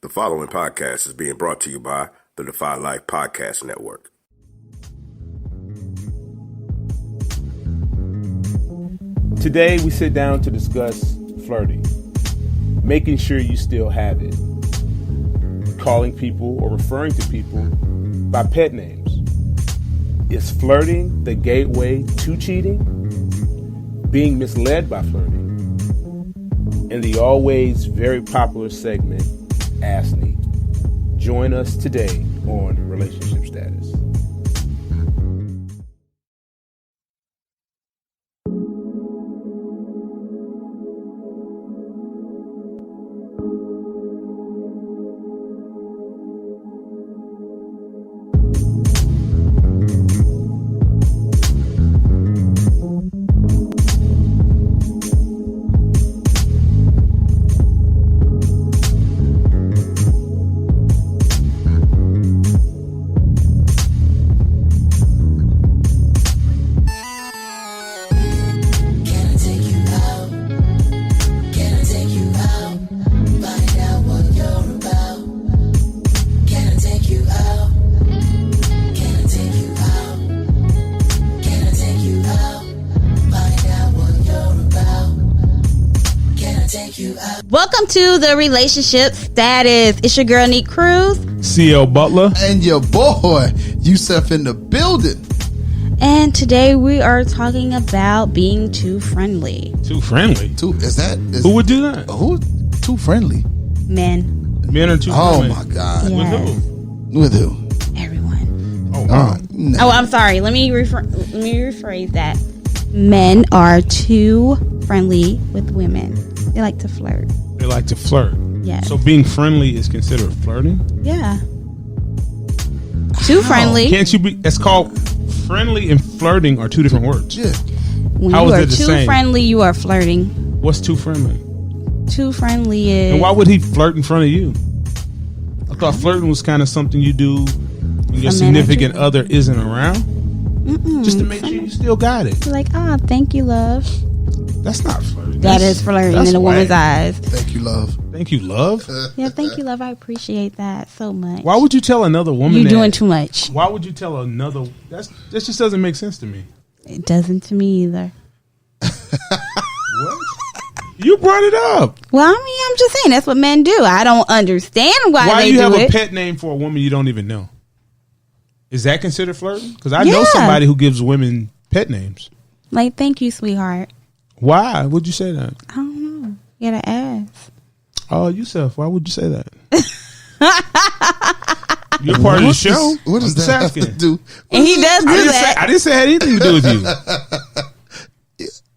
The following podcast is being brought to you by the Defy Life Podcast Network. Today we sit down to discuss flirting, making sure you still have it, calling people or referring to people by pet names. Is flirting the gateway to cheating? Being misled by flirting? And the always very popular segment, Ask Nique. Join us today on Relationship Status. Welcome to the Relationship Status. It's your girl Nique Cruz, CL Butler, and your boy Yusuf in the building. And today we are talking about being too friendly. Too friendly? Who would do that? Who too friendly? Men. Men are too Oh friendly. my God. Yes. With who? Everyone. Oh wow. No. Oh, I'm sorry. Let me rephrase that. Men are too friendly with women. They like to flirt. They like to flirt. Yes. So being friendly is considered flirting? Yeah. Too friendly. Can't you be? It's called friendly and flirting are two different words. Yeah. When How you is are it the too same? friendly, you are flirting. What's too friendly? Too friendly is. And why would he flirt in front of you? I thought flirting was kind of something you do when your significant other isn't around. Just to make sure you still got it. Like, thank you, love. That's not flirting. That is flirting in a woman's eyes. Thank you, love. Thank you, love. Yeah, thank you, love. I appreciate that so much. Why would you tell another woman You're that? doing too much. Why would you tell another? That just doesn't make sense to me. It doesn't to me either. What? You brought it up. Well, I mean, I'm just saying that's what men do. I don't understand why they do you do have it. a pet name for a woman you don't even know? Is that considered flirting? Because I Yeah. know somebody who gives women pet names. Like, thank you, sweetheart. Why would you say that? I don't know. You gotta ask. Oh, Yusuf, why would you say that? You're part of the show. What does I'm just that have to asking. do? And he does do that. I didn't say it had anything to do with you.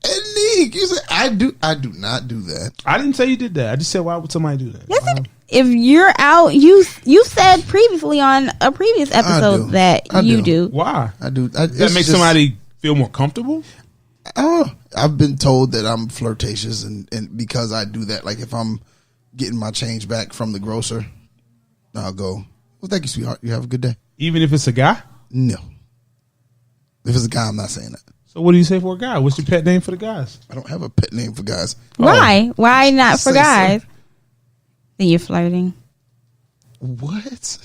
And Nique, you said I do not do that. I didn't say you did that. I just said, why would somebody do that? Yes, if you're out, you said previously on a previous episode that you do. Why? I do. Does that make somebody feel more comfortable? I've been told that I'm flirtatious, and because I do that, like if I'm getting my change back from the grocer, I'll go, well, thank you, sweetheart. You have a good day. Even if it's a guy? No. If it's a guy, I'm not saying that. So what do you say for a guy? What's your pet name for the guys? I don't have a pet name for guys. Why? Why not for Say so. guys? Then you're flirting. What?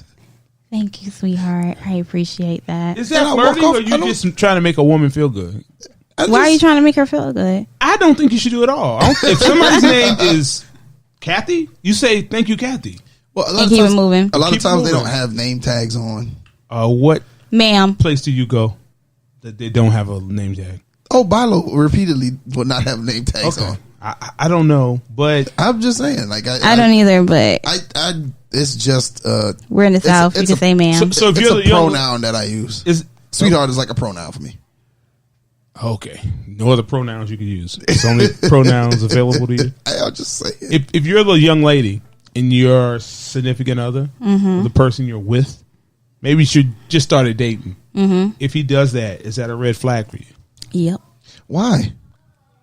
Thank you, sweetheart. I appreciate that. Is that And I walk flirting off- or I you don't- just trying to make a woman feel good? Why are you trying to make her feel good? I don't think you should do it all. If somebody's name is Kathy, you say, thank you, Kathy. Well, a lot And of keep times, it moving. A lot Keep of times they moving. don't have name tags on. What Ma'am. place do you go that they don't have a name tag? Oh, Bilo repeatedly will not have name tags on. I don't know, but I'm just saying, like I don't either, but it's just we're in the South. You it's can say ma'am. So if it's you're a the young pronoun that I use. is Sweetheart is like a pronoun for me. okay. No other pronouns you can use. It's only pronouns available to you. I'll just say it. If you're the young lady and your significant other, or the person you're with, maybe you should just start dating. If he does that, is that a red flag for you? Yep. Why?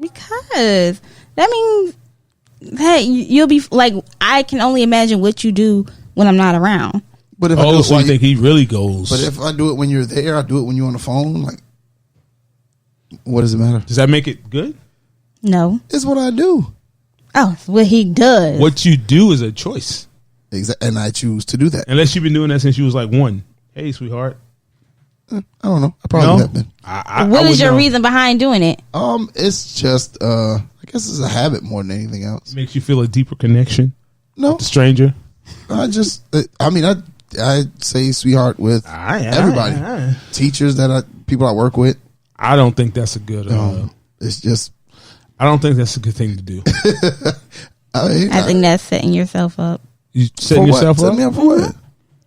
Because that means that you'll be like, I can only imagine what you do when I'm not around. But if I do it So when I think he really goes. but if I do it when you're there, I do it when you're on the phone. Like, what does it matter? Does that make it good? No. It's what I do. Oh, it's what he does. What you do is a choice. And I choose to do that. Unless you've been doing that since you was like 1. Hey, sweetheart. I don't know. I probably have been. What is your reason behind doing it? It's just I guess it's a habit more than anything else. It makes you feel a deeper connection. No, with the stranger. I say sweetheart with everybody. Teachers people I work with. I don't think that's a good. It's just. I don't think that's a good thing to do. I think that's setting yourself up. You setting yourself up? Setting me up for what?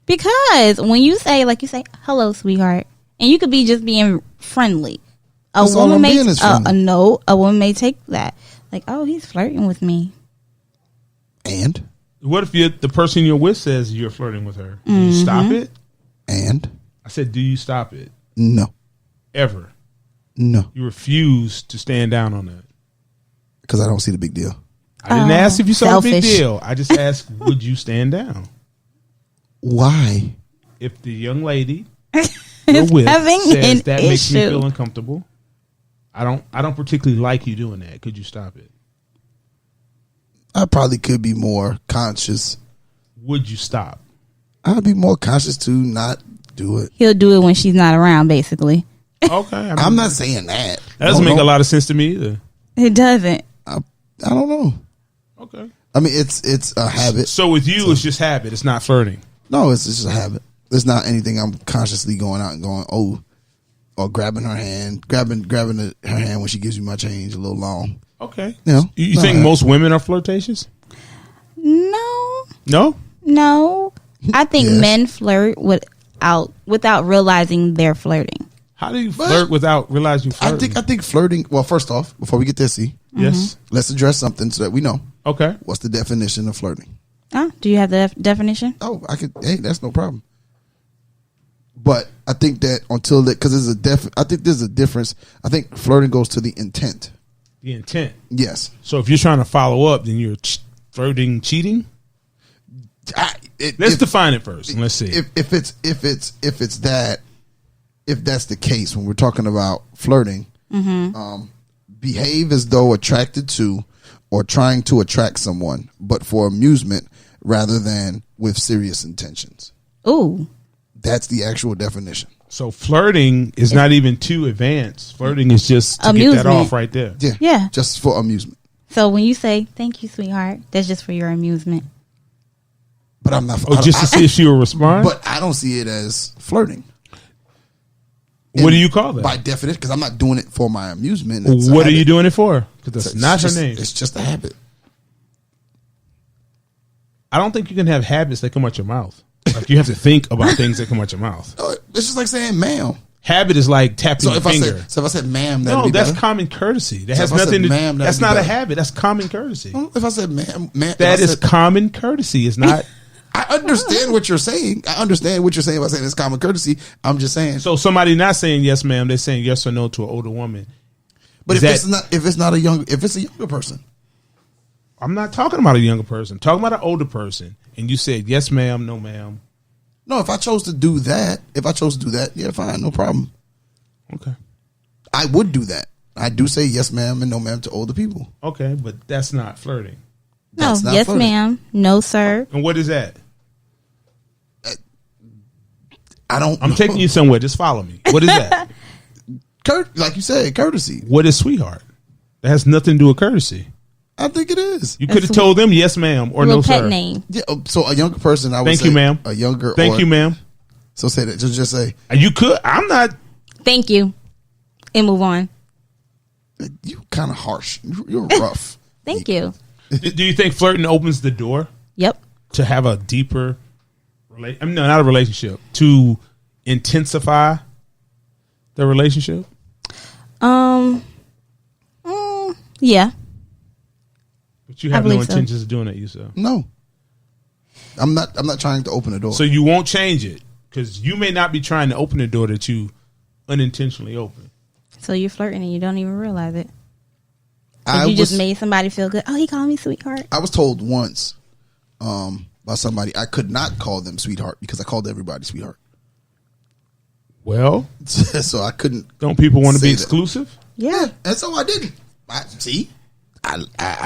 Because when you say hello, sweetheart, and you could be just being friendly. A woman may take that like, oh, he's flirting with me. And what if the person you're with says you're flirting with her? Do you stop it? And I said, do you stop it? No. Ever? No. You refuse to stand down on that because I don't see the big deal. I didn't ask if you saw the big selfish. deal. I just asked, would you stand down? Why? If the young lady you're with says that makes me feel uncomfortable, I don't particularly like you doing that. Could you stop it? I probably could be more conscious. Would you stop? I'd be more conscious to not do it. He'll do it when she's not around, basically. Okay. I'm not saying that. That doesn't make a lot of sense to me either. It doesn't. I don't know. Okay. I mean, it's a habit. So with you, it's just habit. It's not flirting. No, it's just a habit. It's not anything I'm consciously going out and going, oh, or grabbing her hand, grabbing her hand when she gives you my change a little long. Okay. You know, you think most women are flirtatious? No. No? I think men flirt without realizing they're flirting. How do you flirt without realizing you're flirting? I think flirting. Well, first off, before we get there, yes, let's address something so that we know. Okay. What's the definition of flirting? Do you have the definition? Oh, I could. Hey, that's no problem. But I think that because I think there's a difference. I think flirting goes to the intent. The intent. Yes. So if you're trying to follow up, then you're flirting, cheating. Let's define it first. And let's see. If that's the case, when we're talking about flirting, behave as though attracted to or trying to attract someone, but for amusement rather than with serious intentions. Ooh. That's the actual definition. So flirting is not even too advanced. Flirting is just to get that off right there. Yeah. Just for amusement. So when you say, thank you, sweetheart, that's just for your amusement. But I'm not. Just to see if she will respond? But I don't see it as flirting. What do you call that? By definition, because I'm not doing it for my amusement. What are you doing it for? Because that's not her name. It's just a habit. I don't think you can have habits that come out your mouth. Like you have to think about things that come out your mouth. It's just like saying ma'am. Habit is like tapping your finger. So if I said ma'am, no, that's common courtesy. That has nothing to do. That's not a habit. That's common courtesy. If I said ma'am, that is common courtesy. It's not. I understand what you're saying. I understand what you're saying by saying it's common courtesy. I'm just saying. So somebody not saying yes, ma'am, they're saying yes or no to an older woman. But if it's a younger person. I'm not talking about a younger person. I'm talking about an older person. And you said yes, ma'am, no, ma'am. No, if I chose to do that, yeah, fine, no problem. Okay. I would do that. I do say yes, ma'am, and no, ma'am to older people. Okay, but that's not flirting. That's not yes, flirting. Ma'am. No, sir. And what is that? I don't. I'm taking you somewhere. Just follow me. What is that? Like you said, courtesy. What is sweetheart? That has nothing to do with courtesy. I think it is. You could have told them yes, ma'am, or no, pet sir. Name. Yeah. So a younger person, I would Thank say. You, ma'am. A younger. Thank you, ma'am. So say that. Just say. You could. I'm not. Thank you. And move on. You kind of harsh. You're rough. Thank you. Do you think flirting opens the door? Yep. To have a deeper, not a relationship, to intensify the relationship? Yeah. But you have no intentions of doing that yourself. No. I'm not trying to open the door. So you won't change it because you may not be trying to open the door that you unintentionally open. So you're flirting and you don't even realize it. You just made somebody feel good. Oh, he called me sweetheart. I was told once by somebody I could not call them sweetheart because I called everybody sweetheart. Well, so I couldn't. Don't people want to be exclusive? Yeah, and so I didn't. I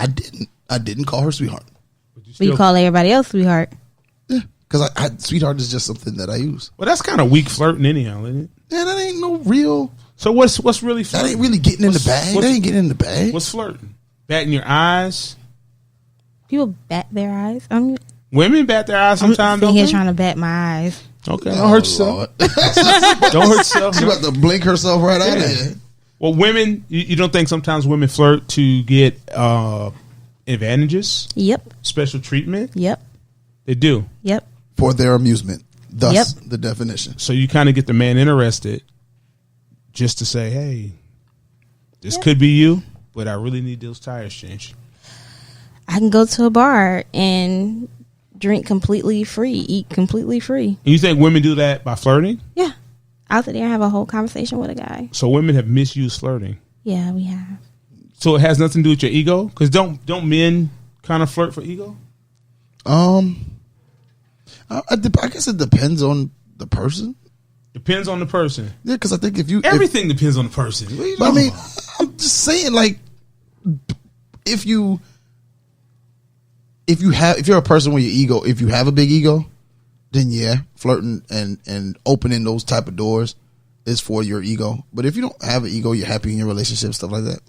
didn't. I didn't call her sweetheart. But you call everybody else sweetheart. Because sweetheart is just something that I use. Well, that's kind of weak flirting anyhow, isn't it? Yeah, that ain't no real. So what's really flirting? That ain't really getting in the bag. That ain't getting in the bag. What's flirting? Batting your eyes? People bat their eyes. Women bat their eyes sometimes. I'm here trying to bat my eyes. Okay, don't hurt yourself. Don't hurt yourself. She about to blink herself right out of here. Well, women, you don't think sometimes women flirt to get advantages? Yep. Special treatment? Yep. They do? Yep. For their amusement. Thus, the definition. So you kind of get the man interested just to say, hey, this could be you, but I really need those tires changed. I can go to a bar and drink completely free, eat completely free. And you think women do that by flirting? Yeah. I'll sit there and have a whole conversation with a guy. So women have misused flirting. Yeah, we have. So it has nothing to do with your ego? Because don't men kind of flirt for ego? I guess it depends on the person. Depends on the person. Yeah, because I think if you everything depends on the person. But I mean, I'm just saying, like, if you're a person with your ego, if you have a big ego, then yeah, flirting and opening those type of doors is for your ego. But if you don't have an ego, you're happy in your relationship, stuff like that.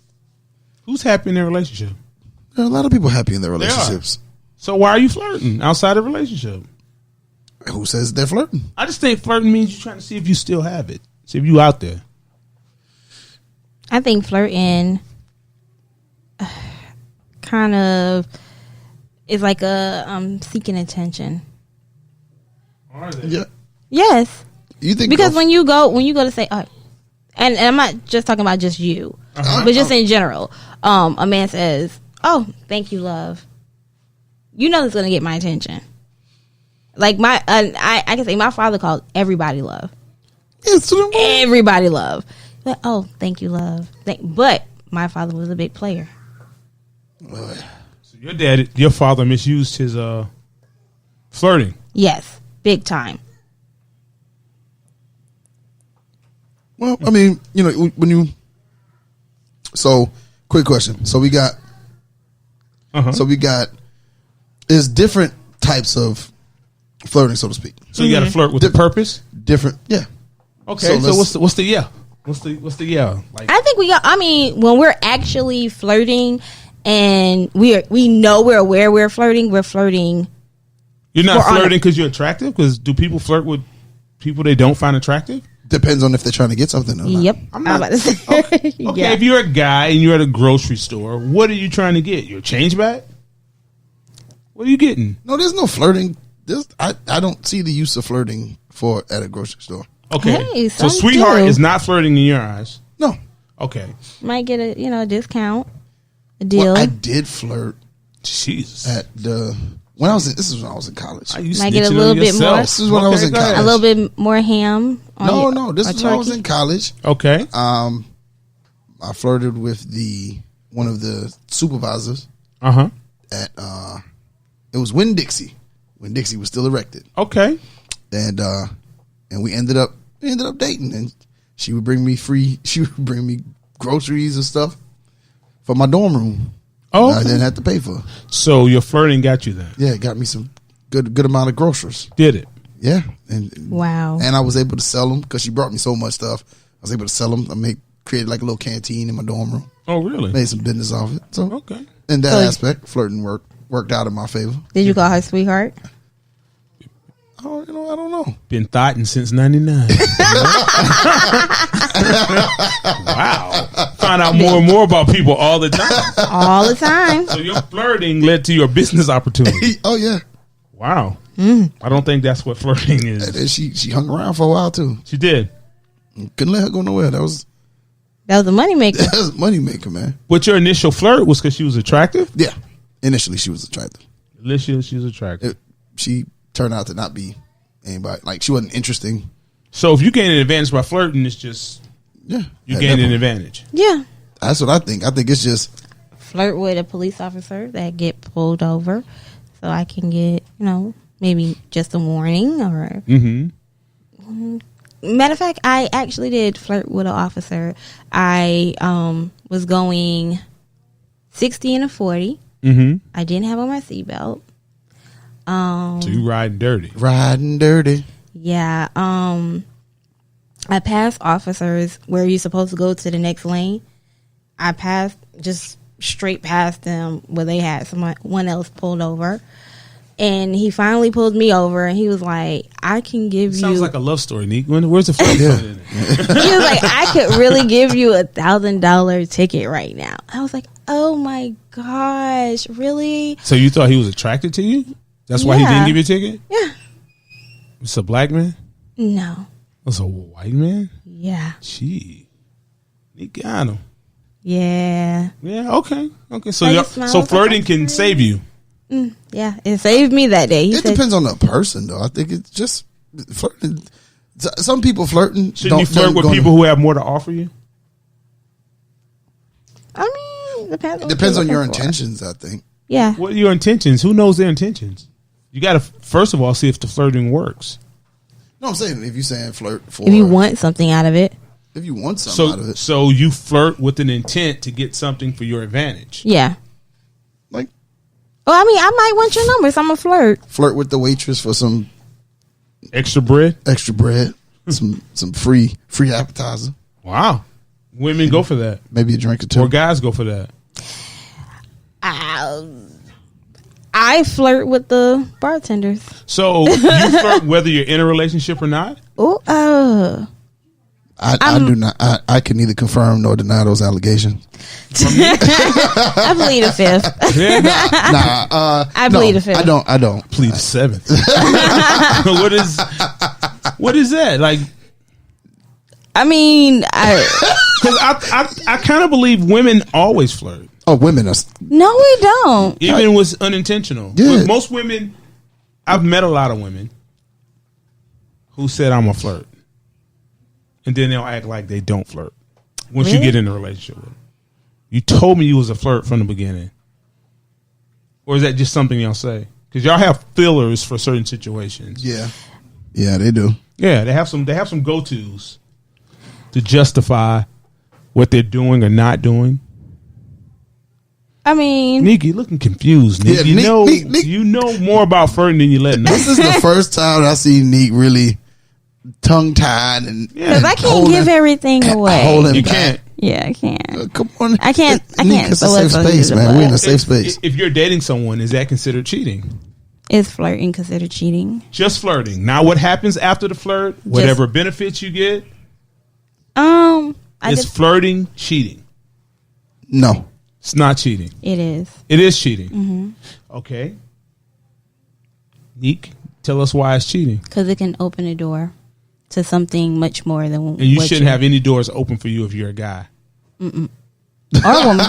Who's happy in their relationship? There are a lot of people happy in their relationships. So why are you flirting outside of a relationship? Who says they're flirting? I just think flirting means you're trying to see if you still have it. See if you out there. I think flirting kind of is like a seeking attention. Yeah. Yes. You think because when you go to say, and I'm not just talking about just you, but just in general, a man says, "Oh, thank you, love." You know it's going to get my attention. Like I can say my father called everybody love. Everybody love. But, oh, thank you, love. But my father was a big player. So your father misused his flirting. Yes, big time. Well, I mean, you know, so quick question. So we got, there's different types of flirting, so to speak. So you got to flirt with a purpose? Different, yeah. Okay, so what's the yeah? What's the yeah? Like, I think when we're actually flirting and we know we're aware we're flirting. You're not flirting because you're attractive? Because do people flirt with people they don't find attractive? Depends on if they're trying to get something or not. Yep. I'm about to say. Okay, yeah. If you're a guy and you're at a grocery store, what are you trying to get? Your change back? What are you getting? No, there's no flirting. I don't see the use of flirting at a grocery store. Okay. Hey, so sweetheart is not flirting in your eyes? No. Okay. Might get a discount, a deal. Well, I did flirt. Jesus. When I was in college. Might get a little bit more. This is when I was in college. A little bit more ham. This is when I was in college. Okay. I flirted with one of the supervisors. At it was Winn-Dixie. Winn-Dixie was still erected. Okay. And we ended up dating, and she would bring me groceries and stuff for my dorm room. Oh, okay. I didn't have to pay for. So your flirting got you there. Yeah, it got me some good amount of groceries. Did it? Yeah. Wow. And I was able to sell them because she brought me so much stuff. I was able to sell them. Created like a little canteen in my dorm room. Oh, really? Made some business off it. So okay. In that aspect, flirting worked out in my favor. Did you call her sweetheart? Oh, I don't know. Been thotting since '99. Wow. Find out more and more about people all the time. All the time. So your flirting led to your business opportunity. Oh yeah. Wow. I don't think that's what flirting is. And she hung around for a while too. She did. Couldn't let her go nowhere. That was a moneymaker. That was a moneymaker, man. But your initial flirt was because she was attractive? Yeah. Initially, she was attractive. She was attractive. She turned out to not be anybody. Like, she wasn't interesting. So if you gain an advantage by flirting, it's just you gain an advantage. Yeah. That's what I think. I think it's just flirt with a police officer that get pulled over so I can get, maybe just a warning or matter of fact, I actually did flirt with an officer. I was going 60 and a 40. I didn't have on my seatbelt. So you riding dirty. Riding dirty. Yeah. I passed officers where you're supposed to go to the next lane. I passed just straight past them where they had someone else pulled over. And he finally pulled me over and he was like, I can give you. Sounds like a love story, Nique. Where's the fun in it? He was like, I could really give you $1,000 ticket right now. I was like, oh my gosh, really? So you thought he was attracted to you? That's why he didn't give you a ticket? Yeah. It's a black man? No. It's a white man? Yeah. Gee. He got him. Yeah. Yeah, okay. So I just smiled. so flirting can save you. Yeah, it saved me that day. It depends on the person, though. I think it's just flirting. Some people flirting. Shouldn't you flirt with people who have more to offer you? I mean, It depends on your intentions, I think. Yeah. What are your intentions? Who knows their intentions? You got to, first of all, see if the flirting works. No, I'm saying if you're saying flirt for. If you want something out of it. If you want something out of it. So you flirt with an intent to get something for your advantage. Yeah. Like. Well, I mean, I might want your number, so I'm a flirt. Flirt with the waitress for some extra bread, some free appetizer. Wow, women go for that. Maybe a drink or two. Or guys go for that. I flirt with the bartenders. So you flirt whether you're in a relationship or not. I do not. I can neither confirm nor deny those allegations. I plead the fifth. I plead the fifth. I don't plead the seventh. What is that like? I mean, because I kind of believe women always flirt. Oh, women are. No, we don't. Even it was unintentional. Yeah. But most women, I've met a lot of women who said I'm a flirt. And then they'll act like they don't flirt once you get in a relationship with them. You told me you was a flirt from the beginning. Or is that just something y'all say? Because y'all have fillers for certain situations. Yeah. Yeah, they do. Yeah, they have some go-tos to justify what they're doing or not doing. I mean, Nique, you looking confused, Nique. Yeah, you know more about flirting than you let know. This is the first time I see Nique really tongue-tied and because I can't give everything away. You can't. Yeah, I can't. Come on, I can't. It's a safe space, man. We're in a safe space. If you're dating someone, is that considered cheating? Is flirting considered cheating? Just flirting. Now, what happens after the flirt? Whatever benefits you get. Is flirting cheating? No, it's not cheating. It is. It is cheating. Mm-hmm. Okay. Nique, tell us why it's cheating. Because it can open a door to something much more than. And you shouldn't have any doors open for you if you're a guy. Mm-mm. Or a woman.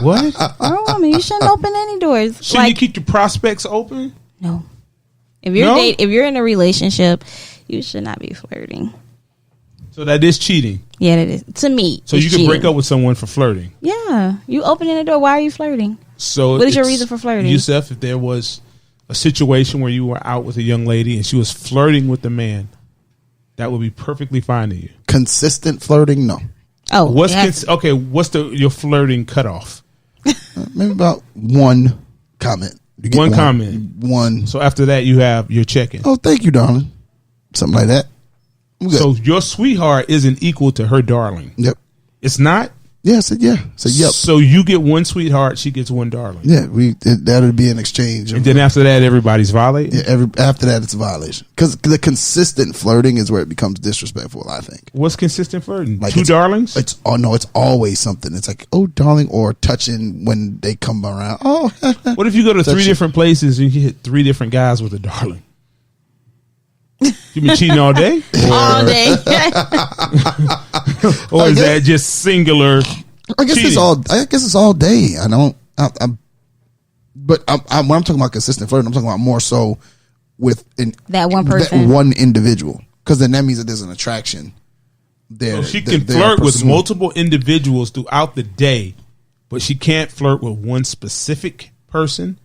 What? Or a woman. You shouldn't open any doors. Shouldn't you keep your prospects open? No. If you're if you're in a relationship, you should not be flirting. So that is cheating. Yeah, that is. To me. So you can break up with someone for flirting. Yeah. You opening the door. Why are you flirting? So what is your reason for flirting? Yusuf, if there was a situation where you were out with a young lady and she was flirting with the man, that would be perfectly fine to you. Consistent flirting, no. Oh, what's your flirting cutoff? Maybe about one comment. One comment. One. So after that, you have your check-in. Oh, thank you, darling. Something like that. So your sweetheart isn't equal to her darling. Yep. It's not? Yeah, I said yeah. Yep. So you get one sweetheart, she gets one darling. Yeah, that would be an exchange. And then after that, everybody's violating? Yeah, after that, it's a violation. Because the consistent flirting is where it becomes disrespectful, I think. What's consistent flirting? Like Two darlings? It's always something. It's like, oh, darling, or touching when they come around. Oh. What if you go to three different places and you hit three different guys with a darling? You been cheating all day? All day. Or is that just singular? I guess it's all day. But when I'm talking about consistent flirting, I'm talking about more so with that one person, that one individual, because then that means that there's an attraction there. So she can flirt with multiple individuals throughout the day, but she can't flirt with one specific person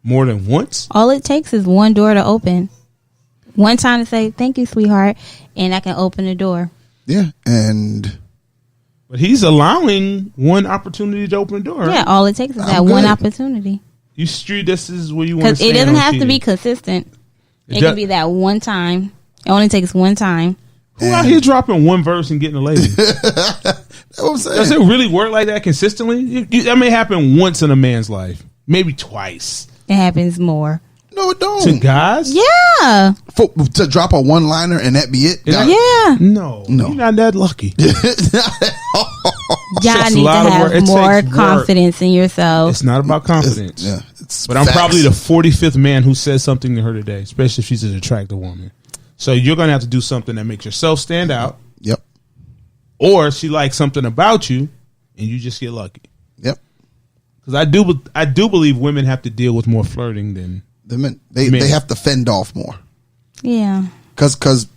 more than once. All it takes is one door to open. One time to say, thank you, sweetheart, and I can open the door. Yeah, but he's allowing one opportunity to open the door. Yeah, all it takes is that one opportunity. You street. This is where you want to Because it doesn't have to be consistent. It can be that one time. It only takes one time. Who out here dropping one verse and getting a lady? That's what I'm saying. Does it really work like that consistently? That may happen once in a man's life, maybe twice. It happens more. No, it don't. To guys? Yeah. To drop a one-liner and that be it? Yeah. No. You're not that lucky. Y'all need to have more confidence in yourself. It's not about confidence. But I'm facts. probably the 45th man who says something to her today, especially if she's an attractive woman. So you're going to have to do something that makes yourself stand out. Yep. Or she likes something about you and you just get lucky. Yep. Because I do believe women have to deal with more flirting than the men. They have to fend off more. Yeah. Because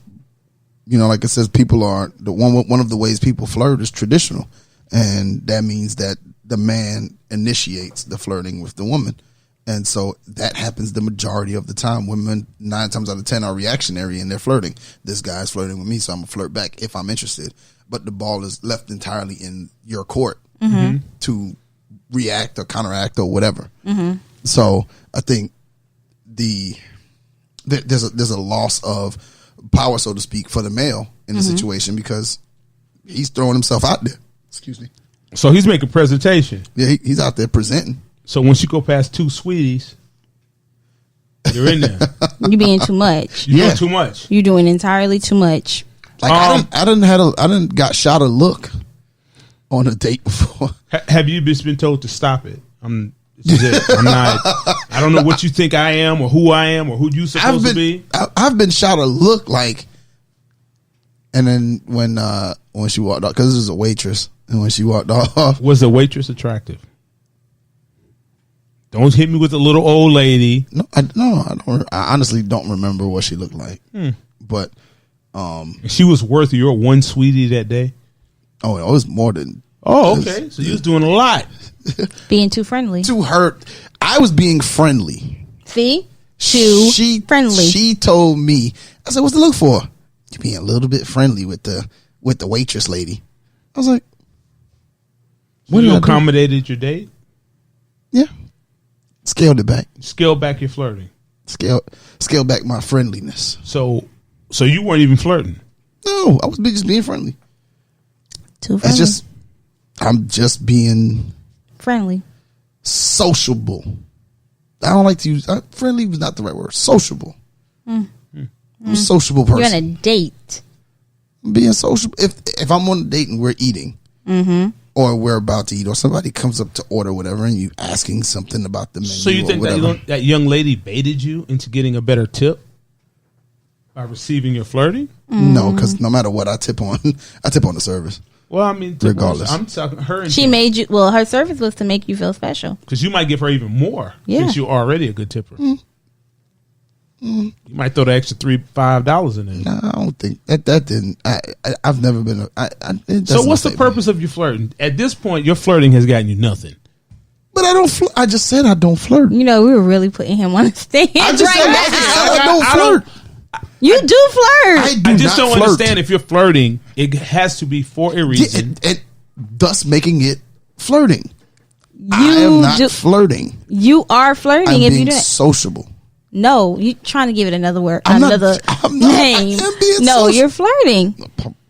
like it says, people are one of the ways people flirt is traditional, and that means that the man initiates the flirting with the woman, and so that happens the majority of the time. Women 9 times out of 10 are reactionary in their flirting. This guy's flirting with me, so I'm gonna flirt back if I'm interested. But the ball is left entirely in your court to react or counteract or whatever. So I think there's a loss of power, so to speak, for the male in the situation because he's throwing himself out there. Excuse me. So he's making presentation. Yeah, he's out there presenting. So once you go past 2 sweeties, you're in there. You being too much. You're doing too much. You're doing entirely too much. Like I didn't got shot a look on a date before. Have you just been told to stop it? This is it. I'm not. I don't know what you think I am, or who I am, or who you supposed to be. I've been shot a look like, and then when she walked off, because this is a waitress, and when she walked off, was the waitress attractive? Don't hit me with a little old lady. No, I don't. I honestly don't remember what she looked like, but she was worth your one sweetie that day. Oh, it was more than. Oh, okay. So you was doing a lot. Being too friendly. To her, I was being friendly. See? Friendly. She told me. I said, "What's to look for?" You being a little bit friendly with the waitress lady. I was like, "What you accommodated your date?" Yeah, scaled it back. Scale back your flirting. Scale back my friendliness. So you weren't even flirting. No, I was just being friendly. Too friendly. I'm just being friendly. Sociable. I don't like to use friendly was not the right word. Sociable. I'm a sociable person. You're on a date. I'm being sociable. If I'm on a date and we're eating, or we're about to eat, or somebody comes up to order whatever, and you asking something about the menu. So you think that young lady baited you into getting a better tip by receiving your flirting? No, because no matter what I tip on the service. Well, I mean, regardless, I'm talking her. She made you. Well, her service was to make you feel special. Because you might give her even more. Yeah. Since you're already a good tipper. You might throw the extra $5 in there. No, I don't think that didn't. I've never been. So what's the purpose of your flirting? At this point, your flirting has gotten you nothing. But I don't. I just said I don't flirt. You know, we were really putting him on the stand. I just said I don't flirt. You do flirt. I just don't understand if you're flirting. It has to be for a reason, and thus making it flirting. I am not flirting. You are flirting I'm if being you do it. Sociable. No, you trying to give it another word, I'm name. Social. You're flirting.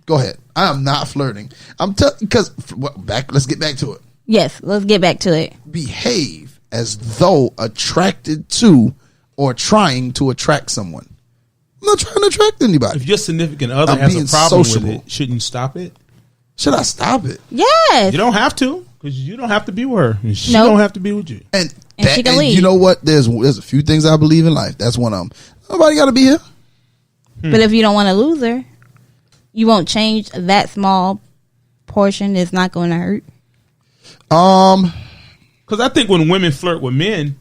Go ahead. I am not flirting. Because let's get back to it. Yes, let's get back to it. Behave as though attracted to or trying to attract someone. I'm not trying to attract anybody. If your significant other has a problem with it, shouldn't you stop it? Should I stop it? Yes. You don't have to, because you don't have to be with her. And she don't have to be with you. And she can leave. You know what? There's a few things I believe in life. That's one of them. Nobody got to be here. But if you don't want to lose her, you won't change that small portion. It's not going to hurt. Because I think when women flirt with men,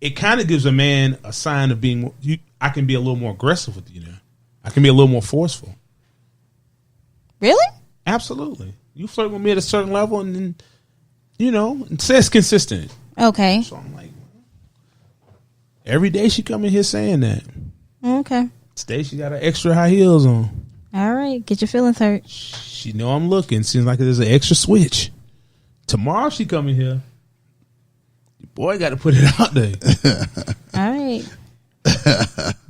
it kind of gives a man a sign of being. I can be a little more aggressive with you now. I can be a little more forceful. Really? Absolutely. You flirt with me at a certain level, and then say it's consistent. Okay. So I'm like, every day she come in here saying that. Okay. Today she got her extra high heels on. All right, get your feelings hurt. She know I'm looking. Seems like there's an extra switch. Tomorrow she come in here. Boy, got to put it out there. All right.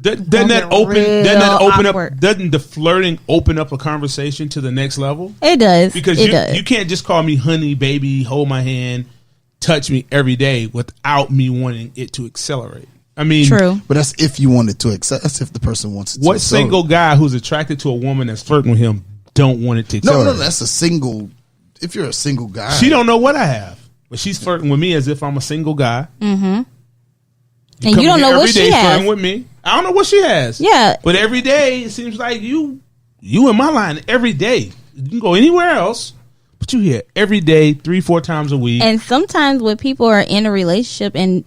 Doesn't that open awkward. up? Doesn't the flirting open up a conversation to the next level? It does. Because you can't just call me honey, baby, hold my hand, touch me every day without me wanting it to accelerate. I mean, true. But that's if you want it to accept. That's if the person wants it to. What accelerate. single guy who's attracted to a woman that's flirting with him don't want it to accelerate? No, that's a single. If you're a single guy, She don't know what I have, but she's flirting with me as if I'm a single guy. Mm-hmm. And you don't know what she has. Flirting with me. I don't know what she has. Yeah. But every day it seems like you in my line every day. You can go anywhere else, but you here every day, 3-4 times a week. And sometimes when people are in a relationship and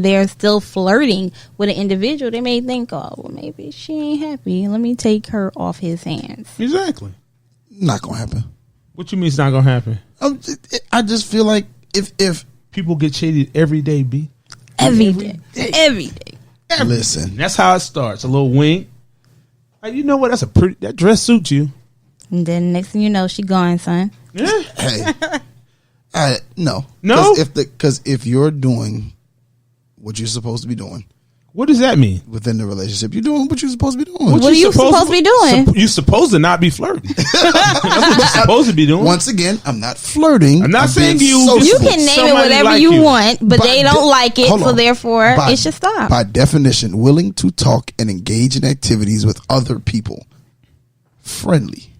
they're still flirting with an individual, they may think, oh, well, maybe she ain't happy. Let me take her off his hands. Exactly. not gonna happen. What you mean it's not gonna happen? I just feel like if People get cheated every day, B. Every day. Listen, That's how it starts. A little wink. Like, you know what? That dress suits you. And then next thing you know, she gone, son. Yeah. hey, no, because if you're doing what you're supposed to be doing What does that mean? within the relationship, you're doing what you're supposed to be doing. What are you supposed to be doing? You're supposed to not be flirting. That's what you're supposed to be doing. Once again, I'm not flirting. I'm not saying being you- sociable. You can name it Somebody whatever like you you. want, but they don't like it, hold so on. therefore By- it should stop. By definition, willing to talk and engage in activities with other people. Friendly.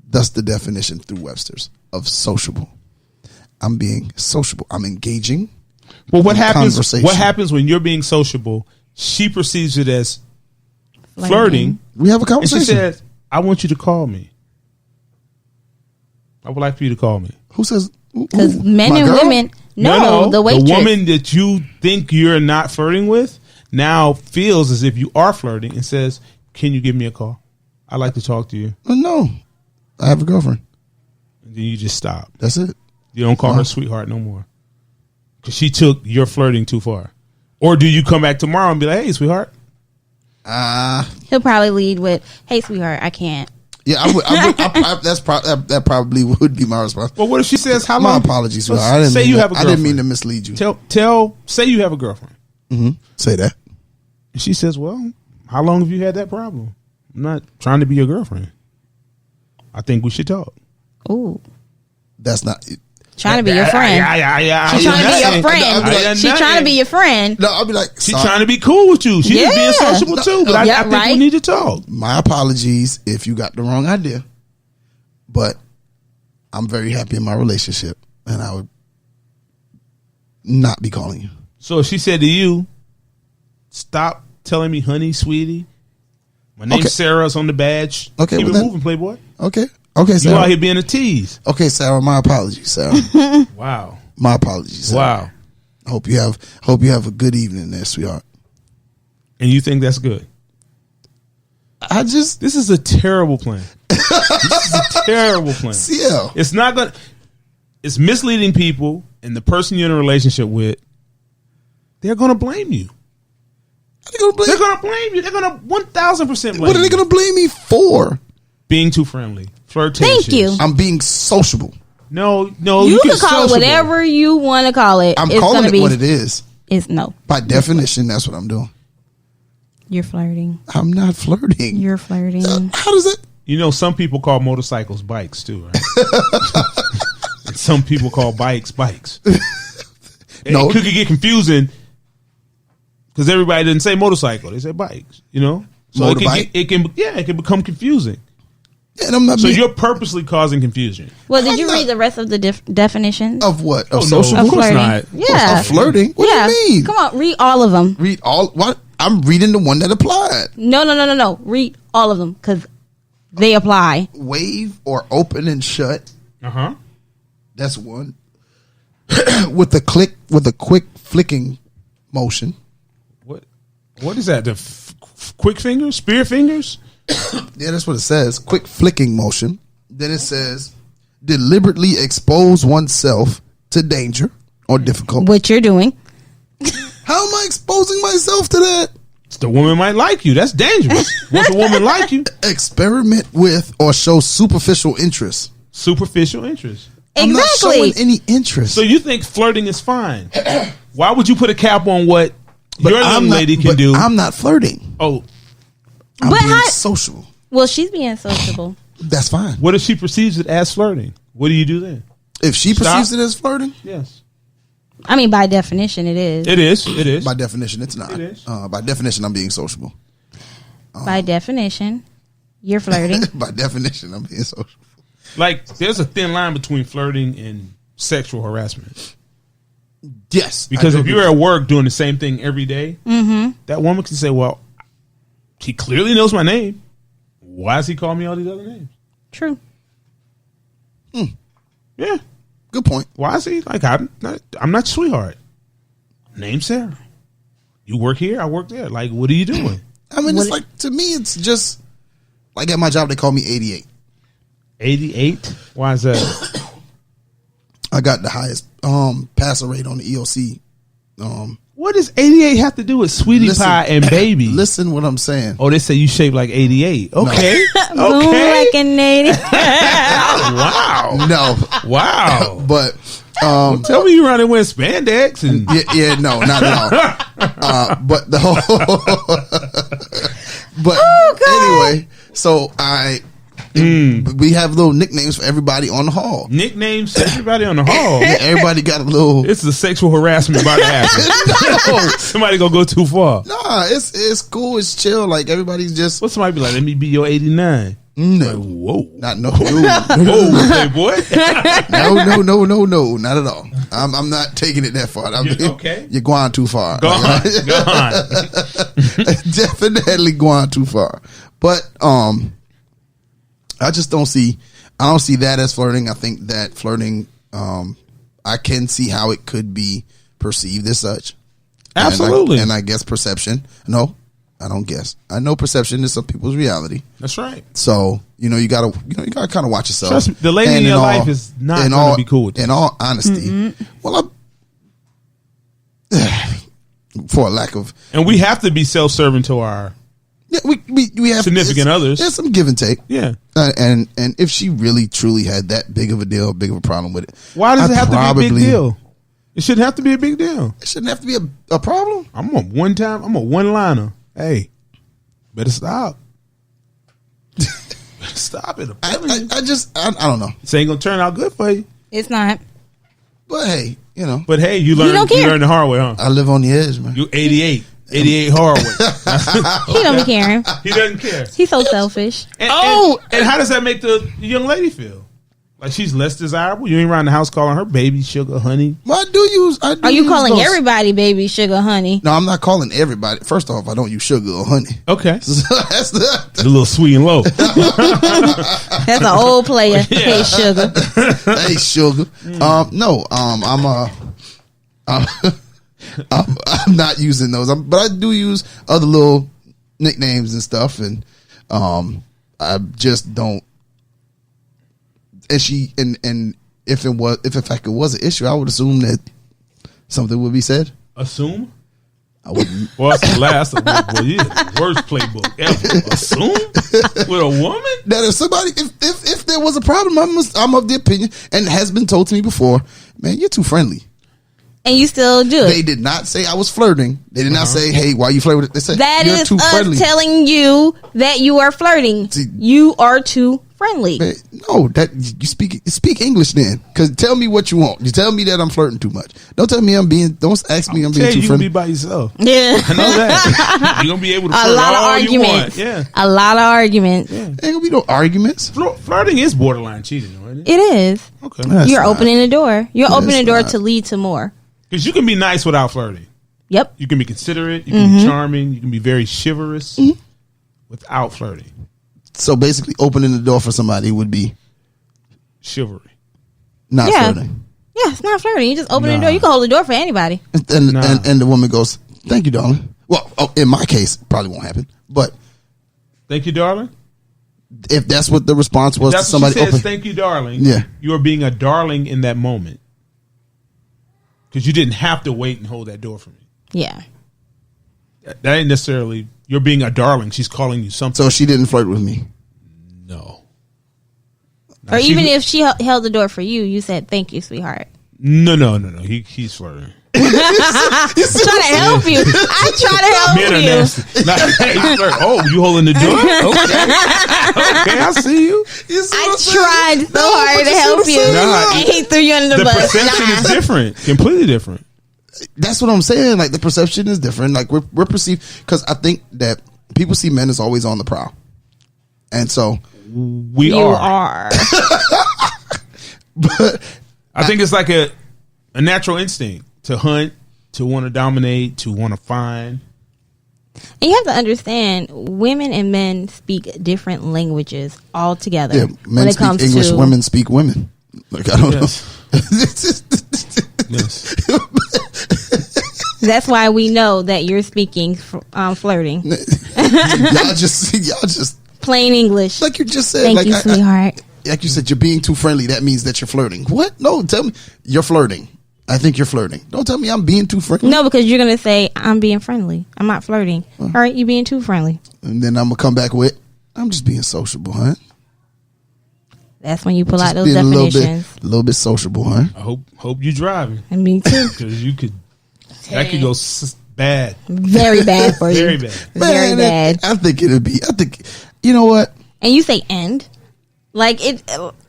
That's the definition through Webster's of sociable. I'm being sociable. I'm engaging. Well, what in happens? conversation. What happens when you're being sociable? She perceives it as flirting, We have a and she conversation. says, "I want you to call me. I would like for you to call me." Who says? Because men My and girl? women, the waitress. The woman that you think you're not flirting with now feels as if you are flirting and says, "Can you give me a call? I'd like to talk to you." No, I have a girlfriend. And then you just stop. That's it. You don't call her sweetheart no more because she took your flirting too far. Or do you come back tomorrow and be like, "Hey, sweetheart"? He'll probably lead with, "Hey, sweetheart, I can't." Yeah, I would. That probably would be my response. Well, what if she says, "How My long?" apologies, Well, sweetheart. say you have a I didn't mean girlfriend. to mislead you. Say you have a girlfriend. Say that. And she says, "Well, how long have you had that problem? I'm not trying to be your girlfriend. I think we should talk." Ooh, That's not. trying to be your friend. She's trying to be your friend. She's trying to be your friend. No, I'll be like, She's trying to be cool with you. She's just being Yeah. sociable too. But I think right. we need to talk. my apologies if you got the wrong idea, but I'm very happy in my relationship, and I would not be calling you. So if she said to you, "Stop telling me honey, sweetie. My name's Okay. Sarah's on the badge. Okay, Keep well it then- moving, Playboy. Okay, You Sarah. out here being a tease." Okay, Sarah. My apologies, Sarah. Wow. My apologies. Sarah. Wow. Hope you have a good evening there, sweetheart. And you think that's good? This is a terrible plan. This is a terrible plan. CL. It's not going to, it's misleading people, and the person you're in a relationship with, they're going to blame you. They're going to blame you. They're going to 1,000% blame What are they you. going to blame me for? Being too friendly. Flirtatious. Thank you. I'm being sociable. No, You can get call it sociable. whatever you want to call it. I'm It's calling gonna it be, what it is. It's no. By definition, that's what I'm doing. You're flirting. I'm not flirting. You're flirting. How does it? You know, some people call motorcycles bikes too, right? And some people call bikes. No. It could get confusing because everybody didn't say motorcycle; they say bikes. You know, so Motorbike? it can become confusing. And I'm not. So being, you're purposely causing confusion. Well, did I'm you not- read the rest of the definitions? of what? Oh, Of no. sociable? Of course flirting. not. Yeah. Of flirting? What yeah. do you mean? Come on, read all of them. Read all. What? I'm reading the one that applied. No. Read all of them because they apply. Wave or open and shut. That's one. with a quick flicking motion. What is that? The quick fingers, spear fingers? Yeah, that's what it says. Quick flicking motion. Then it says deliberately expose oneself to danger or difficult. What you're doing. How am I exposing myself to that? The woman might like you. That's dangerous. Once a woman like you, Experiment with or show superficial interest. superficial interest. I'm not showing Exactly. any interest. So you think flirting is fine? Why would you put a cap on what your young lady can do? I'm not flirting. Oh, I'm being social. Well, she's being sociable. That's fine. What if she perceives it as flirting? What do you do then? If she perceives it as flirting? Yes. I mean, by definition, it is. It is. It is. By definition, it's not. It is. By definition, I'm being sociable. By definition, you're flirting. By definition, I'm being social. Like, there's a thin line between flirting and sexual harassment. Yes. Because if you're at work doing the same thing every day, that woman can say, well, he clearly knows my name. Why does he call me all these other names? True. Yeah. Good point. Why is he like, I'm not sweetheart. Name Sarah. You work here, I work there. Like, what are you doing? I mean, it's like, to me, it's just like at my job, they call me 88. 88? Why is that? I got the highest passer rate on the EOC. What does 88 have to do with sweetie pie and baby? Listen what I'm saying. Oh, they say you shaped like 88. Okay. No. Okay. Like an 80. Wow. No. Wow. But tell me you running with spandex and no, not at all. But the whole but anyway, so we have little nicknames for everybody on the hall. Nicknames for everybody on the hall. Yeah, everybody got a little. This is a sexual harassment about to happen. No. Somebody gonna go too far. Nah, it's cool, it's chill. Like everybody's just. What somebody be like? Let me be your 89. No, Like, whoa, not no, whoa, playboy. no, not at all. I'm not taking it that far. Okay, you're going too far. Go on. Definitely going too far. But I just don't see. I don't see that as flirting. I think that flirting. I can see how it could be perceived as such. Absolutely, and I guess perception. No, I don't guess. I know perception is some people's reality. That's right. So you gotta kind of watch yourself. Trust me, the lady in your life is not going to be cool with you. In all honesty, well, for a lack of, and we have to be self-serving to our we have significant others. There's some give and take. Yeah, and if she really truly had that big of a deal, big of a problem with it, why does it have to be a big deal? It shouldn't have to be a big deal. It shouldn't have to be a problem. I'm a one-liner. Hey, better stop. Better stop it. I don't know. This ain't gonna turn out good for you. It's not. But hey, But hey, you learn the hard way, huh? I live on the edge, man. You 88 hard way. He don't be caring. He doesn't care. He's so selfish. And how does that make the young lady feel? Like she's less desirable? You ain't around the house calling her baby, sugar, honey. Well, I do use. Are you calling everybody baby, sugar, honey? No, I'm not calling everybody. First off, I don't use sugar or honey. Okay. So that's a little sweet and low. That's an old player. Yeah. Hey, sugar. Hey, sugar. No, I'm not using those. But I do use other little nicknames and stuff, and I just don't. And if in fact it was an issue, I would assume that something would be said. Assume? I wouldn't. Well, that's the last of the worst playbook ever. Assume with a woman that if somebody, if there was a problem, I'm of the opinion, and it has been told to me before, man, you're too friendly. And you still do it. They did not say I was flirting. They did not say, "Hey, why are you flirting with it?" They said that you're is too us friendly. Telling you that you are flirting. See, you are too friendly. Man, no, that you speak English then. Because tell me what you want. You tell me that I'm flirting too much. Don't tell me Don't ask me I'm being too friendly. You gonna be by yourself. Yeah, I know that. You're gonna be able to flirt a lot of all arguments. You want. Yeah, a lot of arguments. Yeah. Ain't gonna be no arguments. Flirting is borderline cheating, though, isn't it? It is. Okay, you're opening the door. You're opening the door to lead to more. Because you can be nice without flirting. Yep. You can be considerate. You can be charming. You can be very chivalrous without flirting. So basically, opening the door for somebody would be chivalry, not flirting. Yeah, it's not flirting. You just open the door. You can hold the door for anybody. And the woman goes, "Thank you, darling." Well, in my case, probably won't happen. But thank you, darling. If that's what the response was to somebody, says, "Thank you, darling." Yeah, you are being a darling in that moment. Because you didn't have to wait and hold that door for me. Yeah. That ain't necessarily, you're being a darling. She's calling you something. So she didn't flirt with me? No. Or even if she held the door for you, you said, "Thank you, sweetheart." No. He's flirting. I'm trying to help you. I'm trying to help Men are you. nasty. Hey, flirt. Oh, you holding the door? Okay, I see you. I tried so hard to help you, and he threw you under the bus. Perception is different, completely different. That's what I'm saying. Like the perception is different. Like we're perceived, because I think that people see men as always on the prowl, and so You are. But I think it's like a natural instinct to hunt, to want to dominate, to want to find. And you have to understand, women and men speak different languages altogether. yeah, men speak English, women speak women. Like I don't know. Yes. That's why we know that you're speaking flirting. y'all just Plain English. like you just said. Thank like you, sweetheart. like you said, you're being too friendly. That means that you're flirting. What? No, tell me you're flirting. I think you're flirting. Don't tell me I'm being too friendly. No, because you're going to say, I'm being friendly. I'm not flirting. All right, you're being too friendly. And then I'm gonna come back with, I'm just being sociable, huh? That's when you pull Just out those being definitions. a little bit sociable, huh? I hope you driving, And me too. because that could go bad. Very bad for you. Very bad. Very bad. I think it'd be. I think you know what? And you say end. Like it,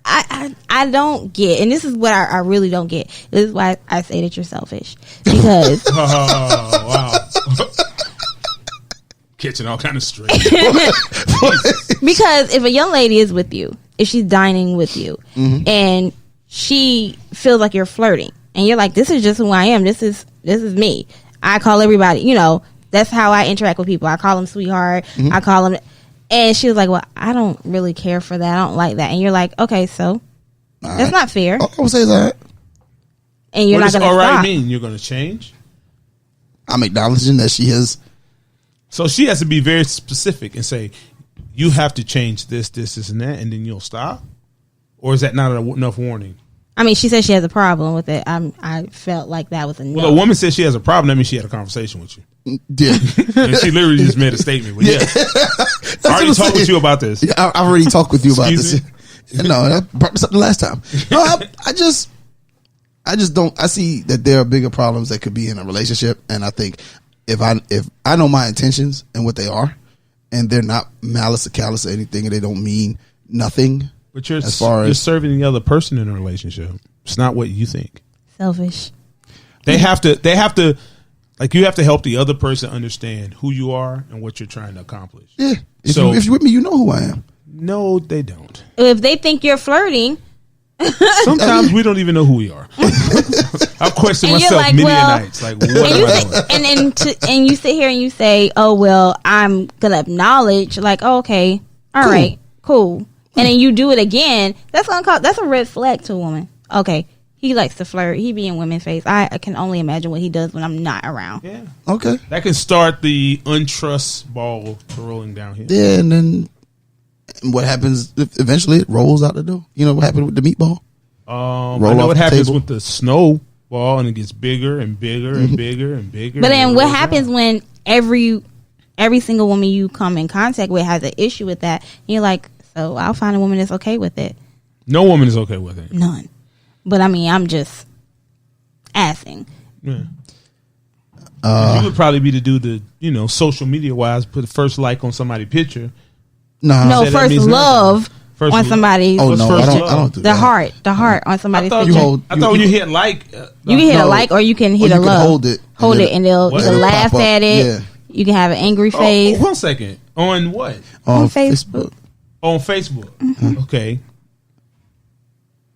I don't get, and this is what I really don't get. This is why I say that you're selfish, because Oh wow, catching all kind of straight. because if a young lady is with you, if she's dining with you, and she feels like you're flirting, and you're like, this is just who I am. This is me. I call everybody. You know, that's how I interact with people. I call them sweetheart. I call them. And she was like, well, I don't really care for that. I don't like that. And you're like, okay, so that's not fair. I would say that. And you're What not does going to all right stop. mean? You're going to change? I'm acknowledging that she has. So she has to be very specific and say, you have to change this, and that, and then you'll stop? Or is that not enough warning? I mean, she said she has a problem with it. I felt like that was a no. Well, a woman says she has a problem. That means she had a conversation with you. Yeah. And she literally just made a statement. But yeah. I already talked with you about this. Yeah, I've already talked with you about Excuse this. No, I brought this up the last time. No, I just don't. I see that there are bigger problems that could be in a relationship, and I think if I know my intentions and what they are, and they're not malice or callous or anything, and they don't mean nothing. But you're you're serving the other person in a relationship. It's not what you think. Selfish. They have to. Like, you have to help the other person understand who you are and what you're trying to accomplish. Yeah. If So- you're with me, you know who I am. No, they don't. If they think you're flirting, Sometimes we don't even know who we are. I've questioned And you're myself like, many well- nights. Like, what am I doing? and you sit here and you say, oh, well, I'm going to acknowledge, like, oh, okay, all right, cool. And then you do it again. That's a red flag to a woman. Okay. He likes to flirt. He be in women's face. I can only imagine what he does when I'm not around. Yeah. Okay. That can start the untrust ball rolling downhill. Yeah, and then what happens? Eventually, it rolls out the door. You know what happened with the meatball? I Roll know off what the happens table. with the snowball, and it gets bigger and bigger and bigger and bigger. But and then it what rolls happens out. when every single woman you come in contact with has an issue with that? And you're like, so I'll find a woman that's okay with it. No woman is okay with it. None. But I mean, I'm just asking. Yeah. You would probably be the dude that, social media wise, put the first like on somebody's picture. Nah. No, that first means love First on love. somebody's. Oh What's no, first I love? don't do the that. heart on somebody's I thought picture. I thought when you hit like, You can hit a No. like, or you can hit Or a you can love. hold it, Hold and it, then- and they'll What? either It'll laugh pop up. at it. Yeah. You can have an angry face. 1 second. On what? On Facebook. On Facebook. Mm-hmm. Okay.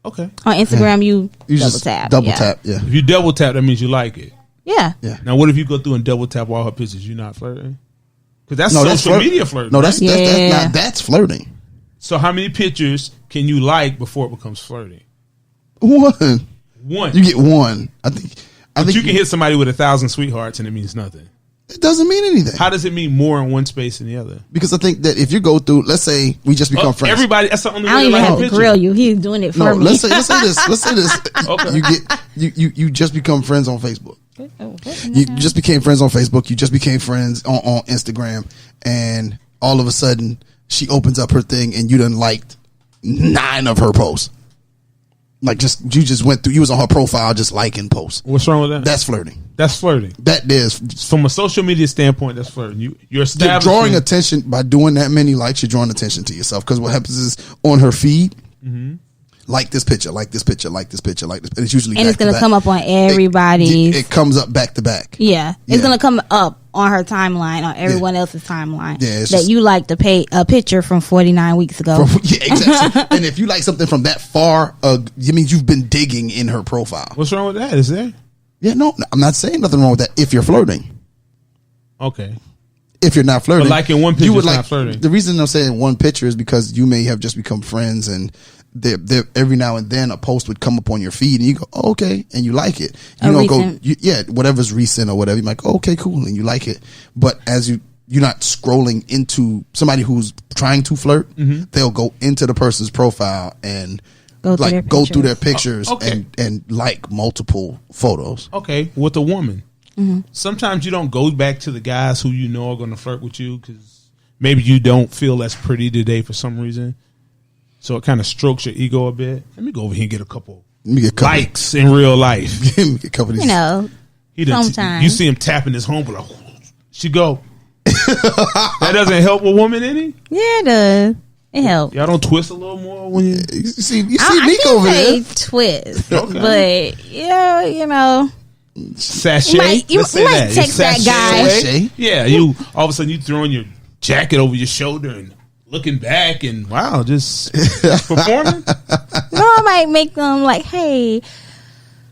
Okay. On Instagram, you You double just tap. double yeah. tap. Yeah. If you double tap, that means you like it. Yeah. Yeah. Now, what if you go through and double tap all her pictures? You not flirting? Because that's No, social that's flirt- media flirting. No, right? that's flirting. So how many pictures can you like before it becomes flirting? One. One. You get one. I think you can hit somebody with 1,000 sweethearts and it means nothing. It doesn't mean anything. How does it mean more in one space than the other? Because I think that if you go through, let's say we just become friends. Everybody, that's the only I don't way even like have a to picture. grill you. He's doing it for No, me. let's say this. Let's say this. Okay. You just become friends on Facebook. You just became friends on Facebook. You just became friends on Instagram, and all of a sudden she opens up her thing and you done liked 9 of her posts. Like you just went through. You was on her profile, just liking posts. What's wrong with that? That's flirting. That's flirting. That is From a social media standpoint. That's flirting. You're You're establishing. drawing attention by doing that many likes. You're drawing attention to yourself because what happens is on her feed, like this picture, like this picture, like this picture, like this. And it's usually And it's going to come up on everybody's. It comes up back to back. Yeah. It's Yeah. going to come up on her timeline, on everyone else's timeline. Yeah, it's that just- you liked a picture from 49 weeks ago. Yeah, exactly. And if you like something from that far, it means you've been digging in her profile. What's wrong with that? Is there? Yeah, no, I'm not saying nothing wrong with that. If you're flirting, Okay. if you're not flirting, But liking one picture is not flirting. The reason I'm saying one picture is because you may have just become friends, and there every now and then a post would come up on your feed, and you go, oh, okay, and you like it. You don't go, whatever's recent or whatever. You're like, oh, okay, cool, and you like it. But as you're not scrolling into somebody who's trying to flirt, they'll go into the person's profile and Go through their pictures okay. and like multiple photos. Okay. With a woman. Sometimes you don't go back to the guys who you know are going to flirt with you because maybe you don't feel as pretty today for some reason. So it kind of strokes your ego a bit. Let me go over here and get a couple likes in real life. Give me a couple of these. You know, sometimes. You see him tapping his home, but she go. That doesn't help a woman any? Yeah, it does. It helps. Y'all don't twist a little more when You see Nique I over can't there. say twist, Okay. but yeah, you know. sachet. You Let's say might that. text that guy. Sachet. Yeah, you all of a sudden you throwing your jacket over your shoulder and looking back and wow, just performing. No, I might make them like, hey,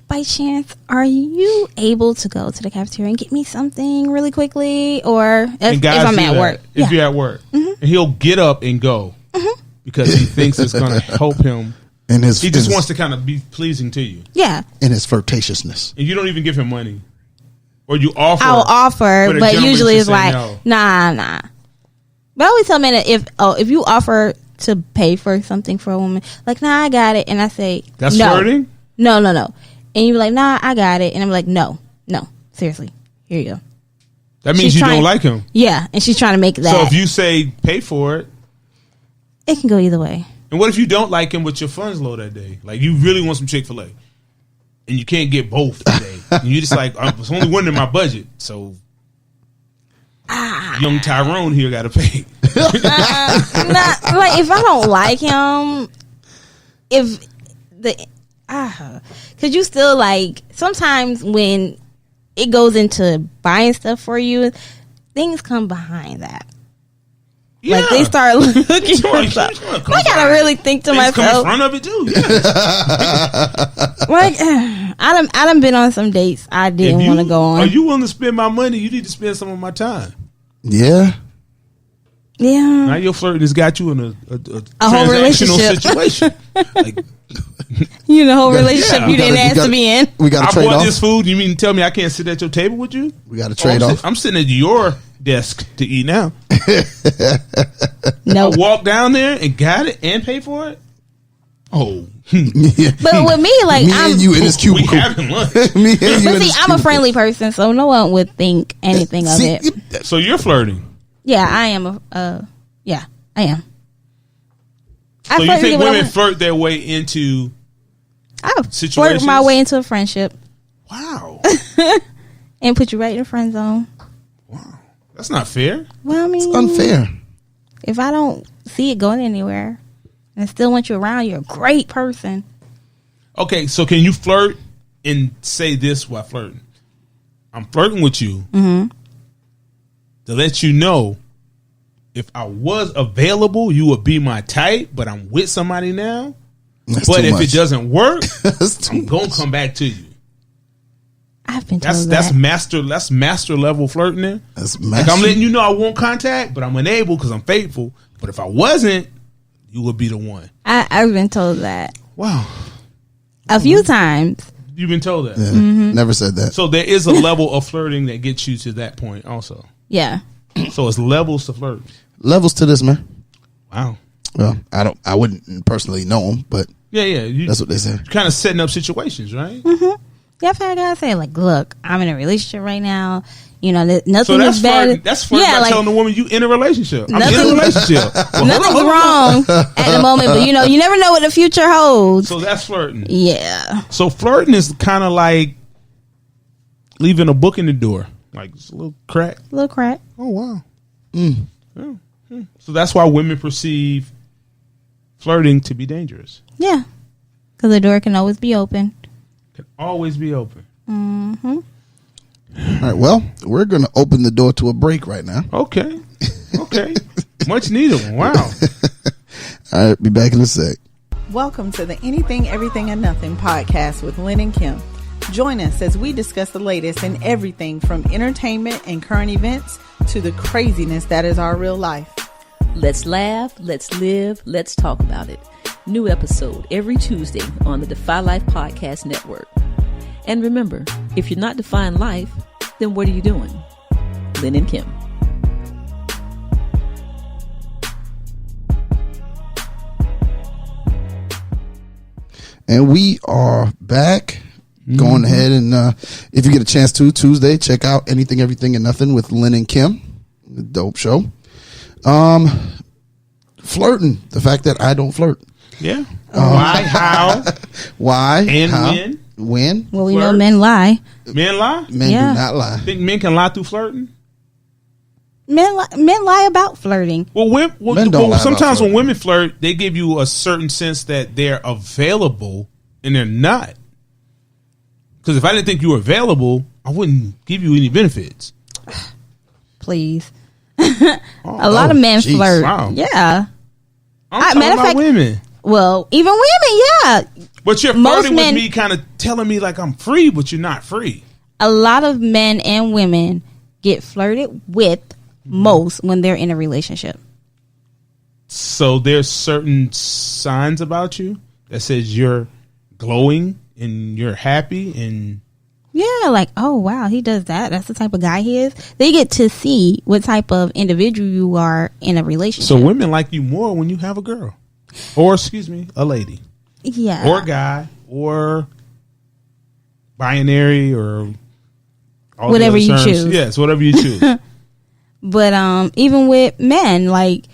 by chance, are you able to go to the cafeteria and get me something really quickly? Or if I'm at work. If you're at work. And he'll get up and go because he thinks it's going to help him. And He just wants to kind of be pleasing to you. Yeah. in his flirtatiousness. And you don't even give him money. Or you offer. I'll offer, a but gentleman usually should it's say like, no. nah. But I always tell men that if you offer to pay for something for a woman, like, nah, I got it. And I say, That's no. flirting? No. And you're like, nah, I got it. And I'm like, no, seriously, here you go. That means you don't like him. Yeah, and she's trying to make that. So if you say pay for it. It can go either way. And what if you don't like him but your funds low that day? Like you really want some Chick-fil-A. And you can't get both today. And you just like, it's only one in my budget. So young Tyrone here got to pay. Like if I don't like him, because you still like, sometimes when it goes into buying stuff for you, things come behind that. Yeah. Like they start looking for stuff. I gotta really think to Things come in myself. front of it too. Yeah. Like I done been on some dates I didn't want to go on. Are you willing to spend my money? You need to spend some of my time. Yeah. Yeah. Now your flirt has got you in a whole transactional relationship. situation. Like, You know, whole relationship Yeah. you didn't ask to be in. We got I to trade bought off. this food. You mean to tell me I can't sit at your table with you? We got to trade off. I'm sitting at your desk to eat now. No. I walked down there and got it and paid for it. Oh, Yeah. But with me, like Me I'm and you in his we cubicle. having lunch. Me and you but in see, his I'm a cubicle. friendly person, so no one would think anything of See, it. So you're flirting. Yeah, I am. Yeah, I am. So you flirt think with women flirt their way into? I flirt situations? my way into a friendship Wow, and put you right in the friend zone. that's not fair. Well, I mean, Unfair. if I don't see it going anywhere and I still want you around, you're a great person. Okay, so can you flirt and say this while flirting? I'm flirting with you to let you know if I was available, you would be my type, but I'm with somebody now. That's But too if much. it doesn't work, That's too I'm gonna much. come back to you. I've been told That's that. master level flirting there. That's Like I'm letting you know I want contact, but I'm unable because I'm faithful. But if I wasn't, you would be the one. I've been told that Wow, a few times. you've been told that. Yeah, Mm-hmm. never said that. So there is a level of flirting that gets you to that point also. Yeah. So it's levels to flirt. Levels to this, man. Wow. Well, I wouldn't personally know him, but Yeah. You, that's what they say. kind of setting up situations, right? Yeah, I've had guys say, like, look, I'm in a relationship right now. You know, nothing So that's is bad. flirting. That's flirting by telling the woman you in a relationship. I'm in a relationship. Well, nothing's wrong at the moment, but you know, you never know what the future holds. So that's flirting. Yeah. So flirting is kind of like leaving a book in the door, like it's a little crack. A little crack. Oh wow. Yeah. So that's why women perceive flirting to be dangerous. Yeah, because the door can always be open. Can always be open. Mm-hmm. All right, well, we're going to open the door to a break right now. Okay. Much needed one. Wow. All right, be back in a sec. Welcome to the Anything, Everything, and Nothing podcast with Lynn and Kim. Join us as we discuss the latest in everything from entertainment and current events to the craziness that is our real life. Let's laugh, let's live, let's talk about it. New episode every Tuesday on the Defy Life Podcast Network. And remember, if you're not defying life, then what are you doing? Lynn and Kim. And we are back. Going ahead and if you get a chance to, Tuesday, check out Anything, Everything, and Nothing with Lynn and Kim. Dope show. Flirting. The fact that I don't flirt. Yeah. Why? How? Why? And how, when? When? Well, we Flirt. know men lie. Men lie? Men Yeah. do not lie. Think men can lie through flirting? Men lie about flirting. Well, Men don't lie about sometimes when flirting. women flirt, they give you a certain sense that they're available and they're not. Because if I didn't think you were available, I wouldn't give you any benefits. Please. A lot of men geez. flirt. Wow. Yeah. I'm talking matter of about fact- women. Well, even women, yeah. But you're most flirting men- with me, kind of telling me like I'm free, but you're not free. A lot of men and women get flirted with most when they're in a relationship. So there's certain signs about you that says you're glowing and you're happy and Yeah, like, oh, wow, he does that. That's the type of guy he is. They get to see what type of individual you are in a relationship. so women like you more when you have a girl. Or, excuse me, a lady. Yeah. Or a guy. Or binary or all the Whatever other you terms. choose. Yes, whatever you choose. But even with men, like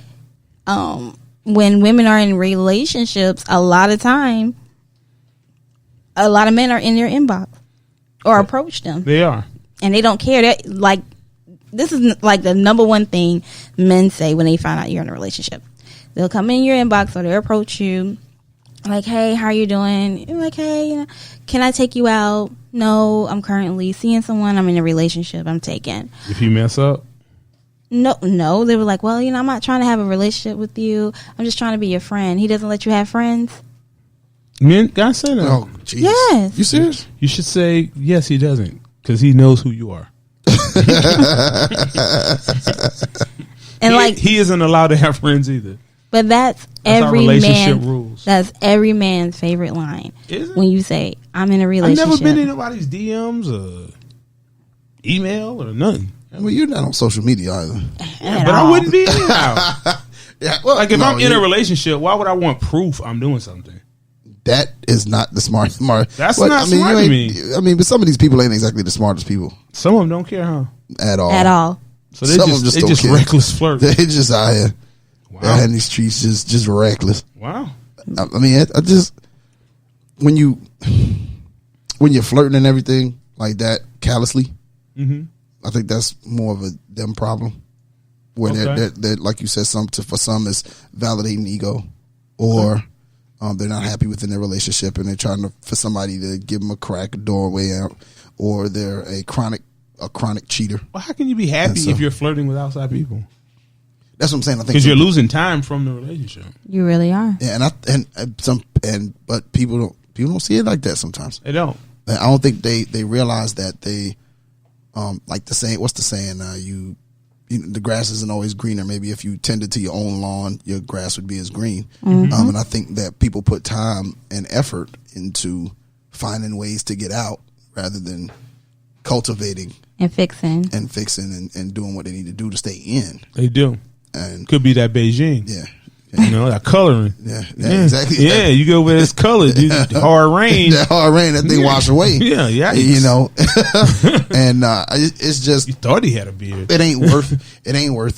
when women are in relationships, a lot of men are in their inbox or approach them, They are. and they don't care. That like this is like the number one thing men say when they find out you're in a relationship. They'll come in your inbox or they'll approach you, like, "Hey, how are you doing?" You're like, "Hey, you know, can I take you out?" "No, I'm currently seeing someone. I'm in a relationship. I'm taken." If you mess up. No. They were like, "Well, you know, I'm not trying to have a relationship with you. I'm just trying to be your friend." He doesn't let you have friends. Men, guys say that. Oh, jeez. Yes. You serious? You should say, yes, he doesn't. Because he knows who you are. And like, he isn't allowed to have friends either. but that's That's our every relationship man. rules. That's every man's favorite line. Is it? When you say, "I'm in a I've relationship." never been in nobody's DMs or email or nothing. Well, you're not on social media either. At But all. I wouldn't be anyhow. Yeah, well, Like if no, I'm in a you- relationship, why would I want proof I'm doing something? that is not the smart. That's But, not I mean, smart you to ain't- me. I mean, but some of these people ain't exactly the smartest people Some of them don't care, huh? at all. At all. So they Some of them just, just don't care. reckless flirt. They just out here. Wow. They're in these streets just reckless. Wow. I mean, I just when you're flirting and everything like that callously, I think that's more of a them problem. Where Okay. they're like you said, for some is validating ego, or they're not happy within their relationship and they're trying for somebody to give them a crack, a doorway out, or they're a chronic cheater. Well, how can you be happy And so- if you're flirting with outside people? That's what I'm saying. I think Because you're losing time from the relationship. You really are. Yeah, but people don't see it like that sometimes. They don't. I don't think they realize that they like the saying. What's the saying? You know, the grass isn't always greener. Maybe if you tended to your own lawn, your grass would be as green. And I think that people put time and effort into finding ways to get out rather than cultivating And fixing. and fixing and doing what they need to do to stay in. They do. And Could be that Beijing. yeah, You know, that coloring. Yeah, exactly. Yeah, you go where it's colored. Hard rain. That hard rain, that thing wash away. Yeah. You know, and it's just. You thought he had a beard. It ain't worth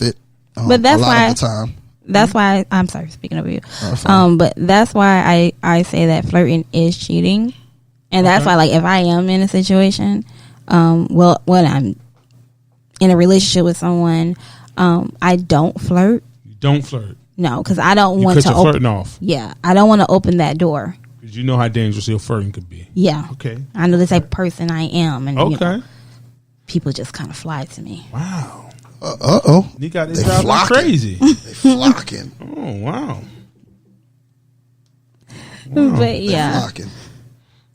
it. But that's a lot why. of the time. That's why I'm sorry. Speaking of you, but that's why I say that flirting is cheating, and that's why, like, if I am in a situation, when I'm in a relationship with someone, I don't flirt. You don't flirt. No, because I don't want to flirting off. Yeah, I don't want to open that door. Because you know how dangerous your flirting could be. Yeah. Okay. I know the type of person I am, and okay. You know, people just kind of fly to me. Wow. They got this driving crazy. They flocking. Oh wow. But yeah. Flocking.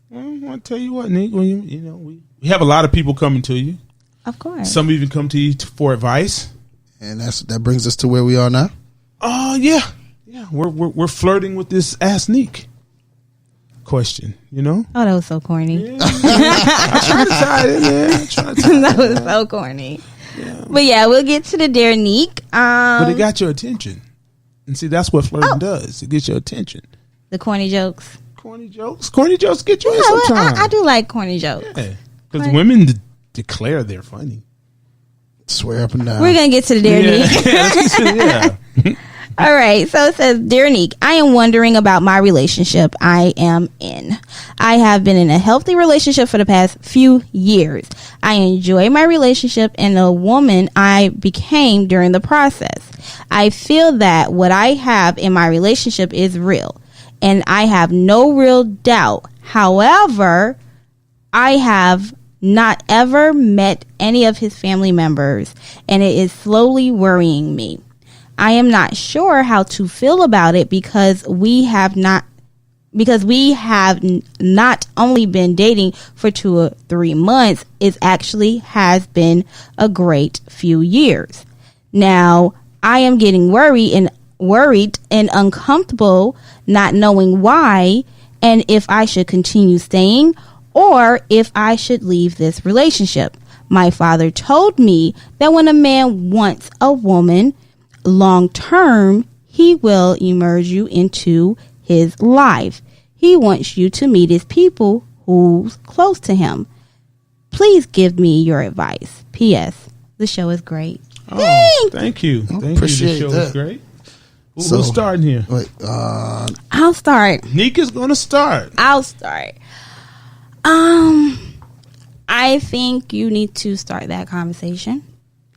Well, I want to tell you what, Nique. When you know we have a lot of people coming to you. Of course. Some even come to you for advice. And that brings us to where we are now. Oh yeah. We're flirting with this Ask Nique question. You know. Oh, that was so corny. Yeah. I try to tie it in there. That was so corny. Yeah. But yeah, we'll get to the Dear Nique. But it got your attention. And see, that's what flirting does. It gets your attention. The corny jokes. Corny jokes get you in sometimes. I do like corny jokes. Yeah. Because women declare they're funny. Swear up and down. We're going to get to the Dear Nique. Yeah. All right. So it says, Dear Nique, I am wondering about my relationship I am in. I have been in a healthy relationship for the past few years. I enjoy my relationship and the woman I became during the process. I feel that what I have in my relationship is real, and I have no real doubt. However, I have not ever met any of his family members, and it is slowly worrying me. I am not sure how to feel about it because we have not only been dating for 2 or 3 months. It actually has been a great few years. Now, I am getting worried and uncomfortable, not knowing why and if I should continue staying or if I should leave this relationship. My father told me that when a man wants a woman long term, he will immerse you into his life. He wants you to meet his people who's close to him. Please give me your advice. P.S. The show is great. Oh, thank you. Appreciate you. The show that. is great. Who's starting here? Wait, I'll start. Nique is going to start. I'll start. I think you need to start that conversation.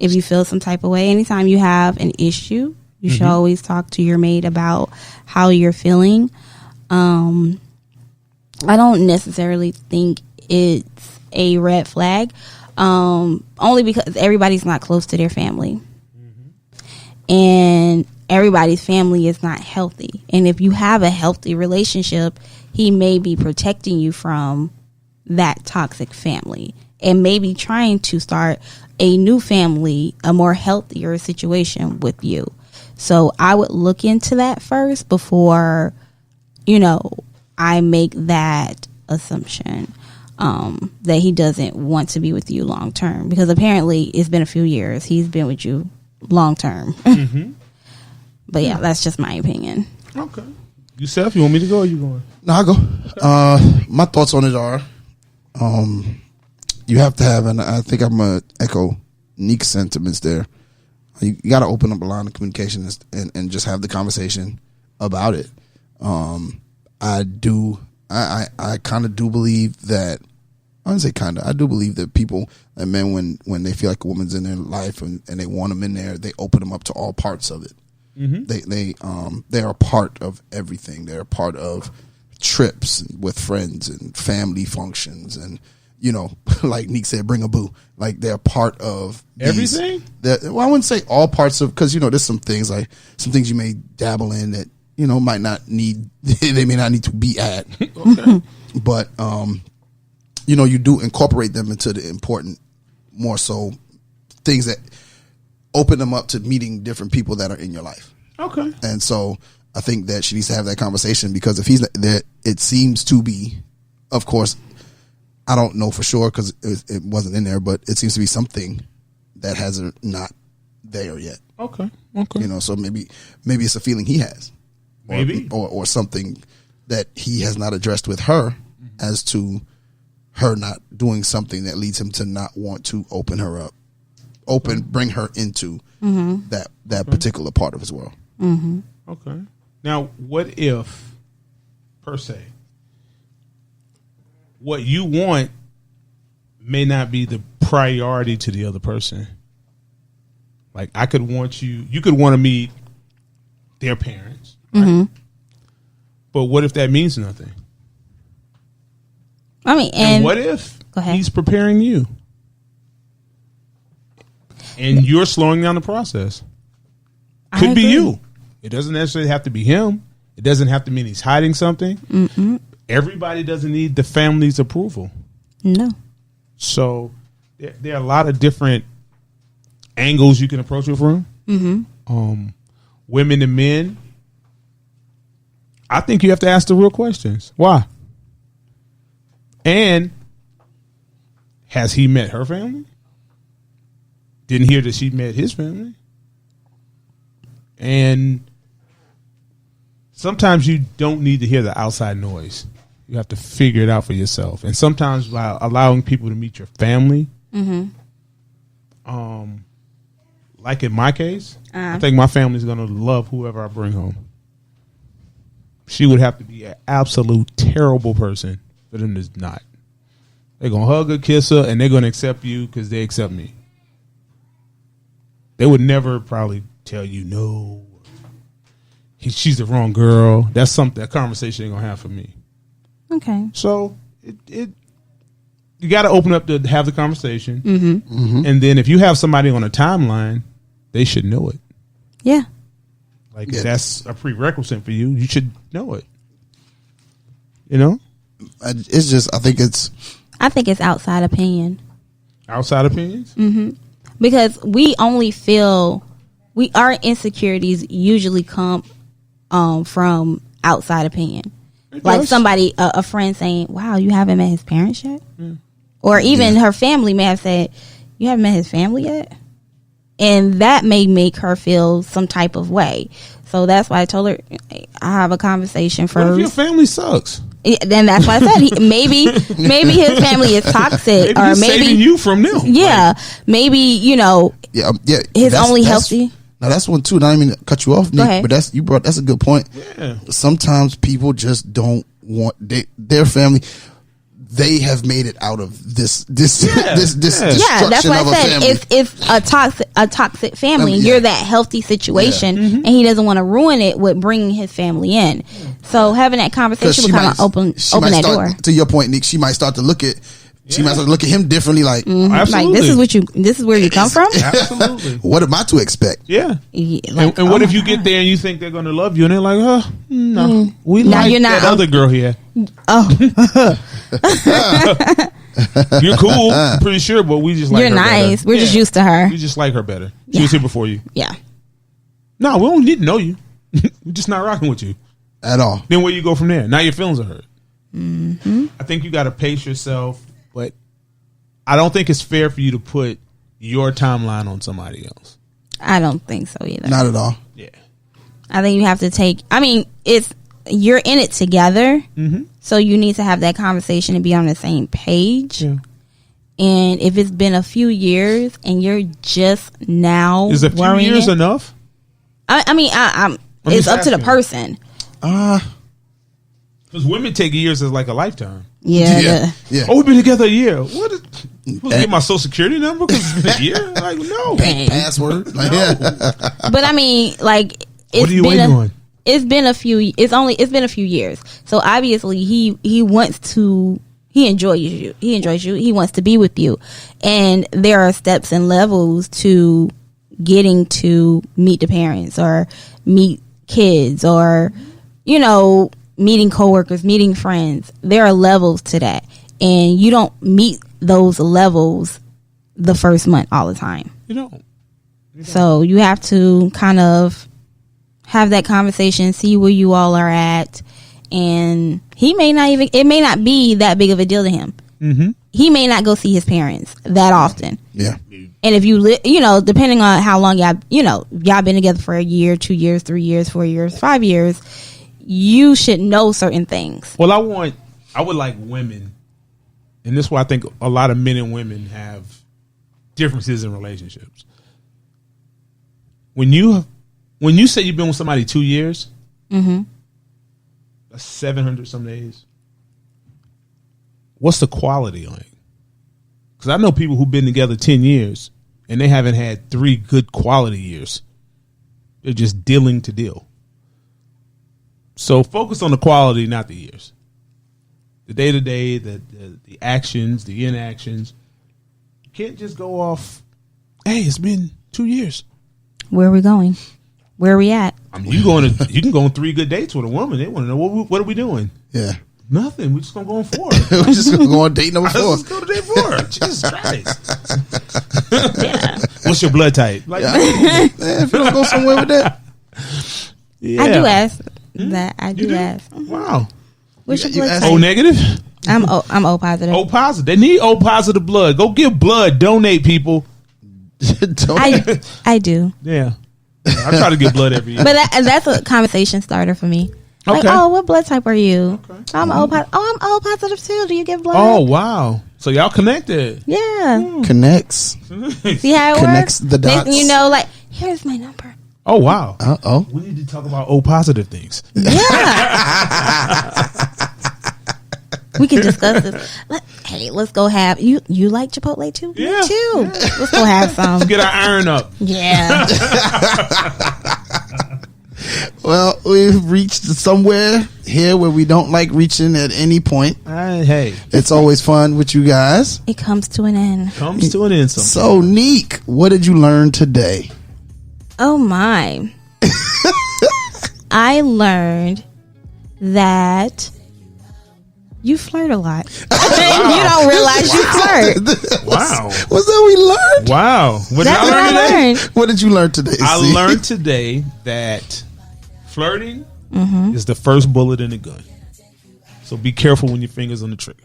If you feel some type of way, anytime you have an issue, you should always talk to your mate about how you're feeling. I don't necessarily think it's a red flag, only because everybody's not close to their family. And everybody's family is not healthy. And if you have a healthy relationship, he may be protecting you from that toxic family and maybe trying to start a new family, a more healthier situation with you. So I would look into that first before, I make that assumption that he doesn't want to be with you long term, because apparently it's been a few years. He's been with you long term. But yeah, that's just my opinion. Okay. Yusuf, you want me to go or you going? no, I'll go. My thoughts on it are, you have to have, and I think I'm going to echo Nique's sentiments there. You got to open up a line of communication and just have the conversation about it. I kind of do believe that, I wouldn't say kind of, I do believe that people, that men, when they feel like a woman's in their life and they want them in there, they open them up to all parts of it. They are a part of everything. They're a part of trips with friends and family functions, and like Nique said, bring a boo. Like, they're part of everything. Well, I wouldn't say all parts of, because there's some things you may dabble in that might not need. They may not need to be at. Okay. But you do incorporate them into the important, more so, things that open them up to meeting different people that are in your life. Okay. And so I think that she needs to have that conversation, because if he's there, it seems to be, of course, I don't know for sure because it wasn't in there, but it seems to be something that has not there yet. Okay. You know, so maybe it's a feeling he has, or something that he has not addressed with her, as to her not doing something that leads him to not want to open her up, bring her into that particular part of his world. Mm-hmm. Okay. Now, what if, per se, what you want may not be the priority to the other person? Like, I could want you could want to meet their parents, right? But what if that means nothing? I mean, and what if he's preparing you and you're slowing down the process? Could be you. It doesn't necessarily have to be him. It doesn't have to mean he's hiding something. Mm-mm. Everybody doesn't need the family's approval. No. So there are a lot of different angles you can approach it from. Mm-hmm. Women and men, I think you have to ask the real questions. Why? And has he met her family? Didn't hear that she met his family. And sometimes you don't need to hear the outside noise. You have to figure it out for yourself. And sometimes by allowing people to meet your family, like in my case, I think my family's going to love whoever I bring home. She would have to be an absolute terrible person for them to not. They're going to hug her, kiss her, and they're going to accept you because they accept me. They would never probably tell you, no, she's the wrong girl. That's something, that conversation ain't going to have for me. Okay. So you got to open up to have the conversation. And then if you have somebody on a timeline, they should know it. Yeah. Like, if that's a prerequisite for you, you should know it. You know? It's just, I think it's outside opinion. Outside opinions? Mm-hmm. Because we only feel, our insecurities usually come from outside opinion. Like somebody, a friend saying, wow, you haven't met his parents yet? Or even her family may have said, you haven't met his family yet? And that may make her feel some type of way. So that's why I told her, I have a conversation first. What if your family sucks? Then that's why I said maybe his family is toxic, or maybe saving you from them. Yeah, maybe his only healthy. Now that's one too. Not even to cut you off, Nick, but that's a good point. Yeah. Sometimes people just don't want their family. They have made it out of this destruction that's why I said it's a toxic family. You're that healthy situation, and he doesn't want to ruin it with bringing his family in. So having that conversation would kind of open that door. To your point, Nick, she might start to look at him differently. Like, absolutely. Like this is where you come from. Absolutely. What am I to expect? Yeah. Like, and what if you get there and you think they're going to love you, and they're like, no, we like that other girl here. Oh. You're cool, I'm pretty sure, but we just like you're her nice. better. We're just used to her. We just like her better. She was here before you. Yeah. No, we don't need to know you. We're just not rocking with you at all. Then where you go from there? Now your feelings are hurt. Mm-hmm. I think you got to pace yourself, but I don't think it's fair for you to put your timeline on somebody else. I don't think so either. Not at all. Yeah. I think you have to take. I mean, you're in it together, so you need to have that conversation and be on the same page. Yeah. And if it's been a few years and you're just now, is a few years enough? I mean, it's up to the person. Because women take years as like a lifetime. Yeah. Oh, we've been together a year. What? Get my social security number because it's been a year? Like, no. Password. Like, no. But I mean, like, what are you waiting on? It's been a few years. So obviously he wants to. He enjoys you. He wants to be with you, and there are steps and levels to getting to meet the parents or meet kids or meeting coworkers, meeting friends. There are levels to that, and you don't meet those levels the first month all the time. You don't. So you have to kind of have that conversation, see where you all are at, and it may not be that big of a deal to him. Mm-hmm. He may not go see his parents that often. Yeah. And if you depending on how long y'all been together for a year, 2 years, 3 years, 4 years, 5 years, you should know certain things. Well, I would like women, and this is why I think a lot of men and women have differences in relationships. When you say you've been with somebody 2 years, that's 700 some days. What's the quality on it? Because I know people who've been together 10 years and they haven't had 3 good quality years. They're just dealing to deal. So focus on the quality, not the years. The day-to-day, the actions, the inactions. You can't just go off, hey, it's been 2 years. Where are we going? Where are we at? I mean, you can go on 3 good dates with a woman. They want to know, what are we doing? Yeah. Nothing. We're just going to go on 4. We're just going to go on date number 4. Let's go to date 4. Jesus Christ. Yeah. What's your blood type? Like, if you don't go somewhere with that. Yeah. I do ask that. I do ask. Wow. What's your You blood ask- type? O negative? I'm O positive. O positive. They need O positive blood. Go give blood. Donate, people. I do. Yeah. I try to give blood every year. But that's a conversation starter for me. Like, Okay. oh, what blood type are you? Okay. I'm O positive. Oh, I'm O positive too. Do you give blood? Oh, wow. So y'all connected. Yeah. Connects. See how it Connects works? the dots. Next thing you know, like, here's my number. Oh, wow. Uh-oh. We need to talk about O positive things. Yeah. We can discuss this. Hey, let's go have you like Chipotle too? Yeah. Me too. Let's go have some. Let's get our iron up. Yeah. Well, we've reached somewhere here where we don't like reaching at any point. Hey. It's always fun with you guys. It comes to an end. Comes to an end sometime. So, Nique, what did you learn today? Oh my. I learned that you flirt a lot. You don't realize you flirt. Wow. What's that we learned? Wow. What That's y'all what learn I today? learned. What did you learn today? I C? learned today that flirting is the first bullet in the gun. So be careful when your finger's on the trigger.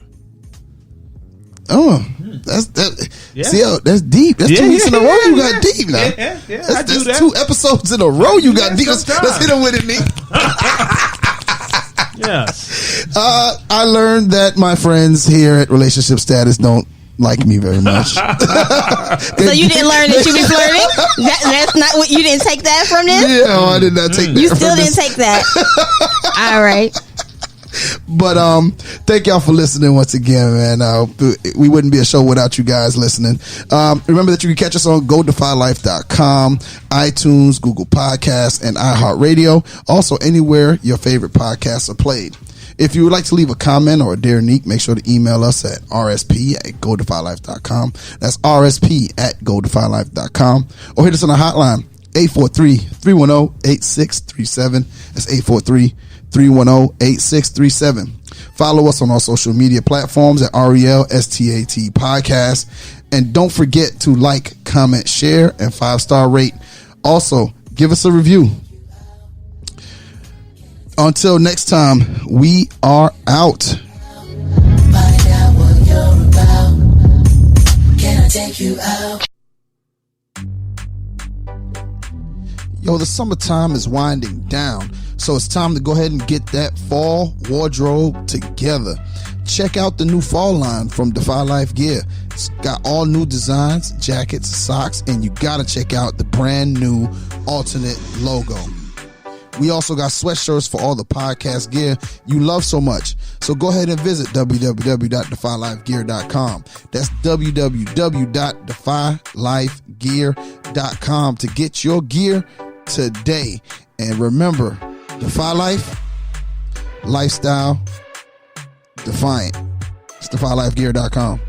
Oh, that's that. Yeah. See, that's deep. That's 2 weeks in a row. You got deep now. Yeah, That's, I do that's that. 2 episodes in a row. You got deep. Let's sometimes. hit him with it, Nique. Yes. I learned that my friends here at Relationship Status don't like me very much. So you didn't learn that you be flirting? That's not what you didn't take that from this? Yeah, I did not take that. You from still this. didn't take that. All right. But thank y'all for listening once again, man. We wouldn't be a show without you guys listening. Remember that you can catch us on GoDefyLife.com, iTunes, Google Podcasts, and iHeartRadio. Also, anywhere your favorite podcasts are played. If you would like to leave a comment or a Dear Nique, make sure to email us at rsp@GoDefyLife.com. That's rsp@GoDefyLife.com. Or hit us on the hotline, 843-310-8637. That's 843-310-8637. Follow us on our social media platforms at RELSTAT Podcast. And don't forget to like, comment, share, and 5-star rate. Also, give us a review. Until next time, we are out. Find out what you're about. Can I take you out? Yo, the summertime is winding down, so it's time to go ahead and get that fall wardrobe together. Check out the new fall line from Defy Life Gear. It's got all new designs, jackets, socks, and you gotta check out the brand new alternate logo. We also got sweatshirts for all the podcast gear you love so much. So go ahead and visit www.defylifegear.com. That's www.defylifegear.com to get your gear today. And remember, Defy Life, lifestyle, defiant. It's defylifegear.com.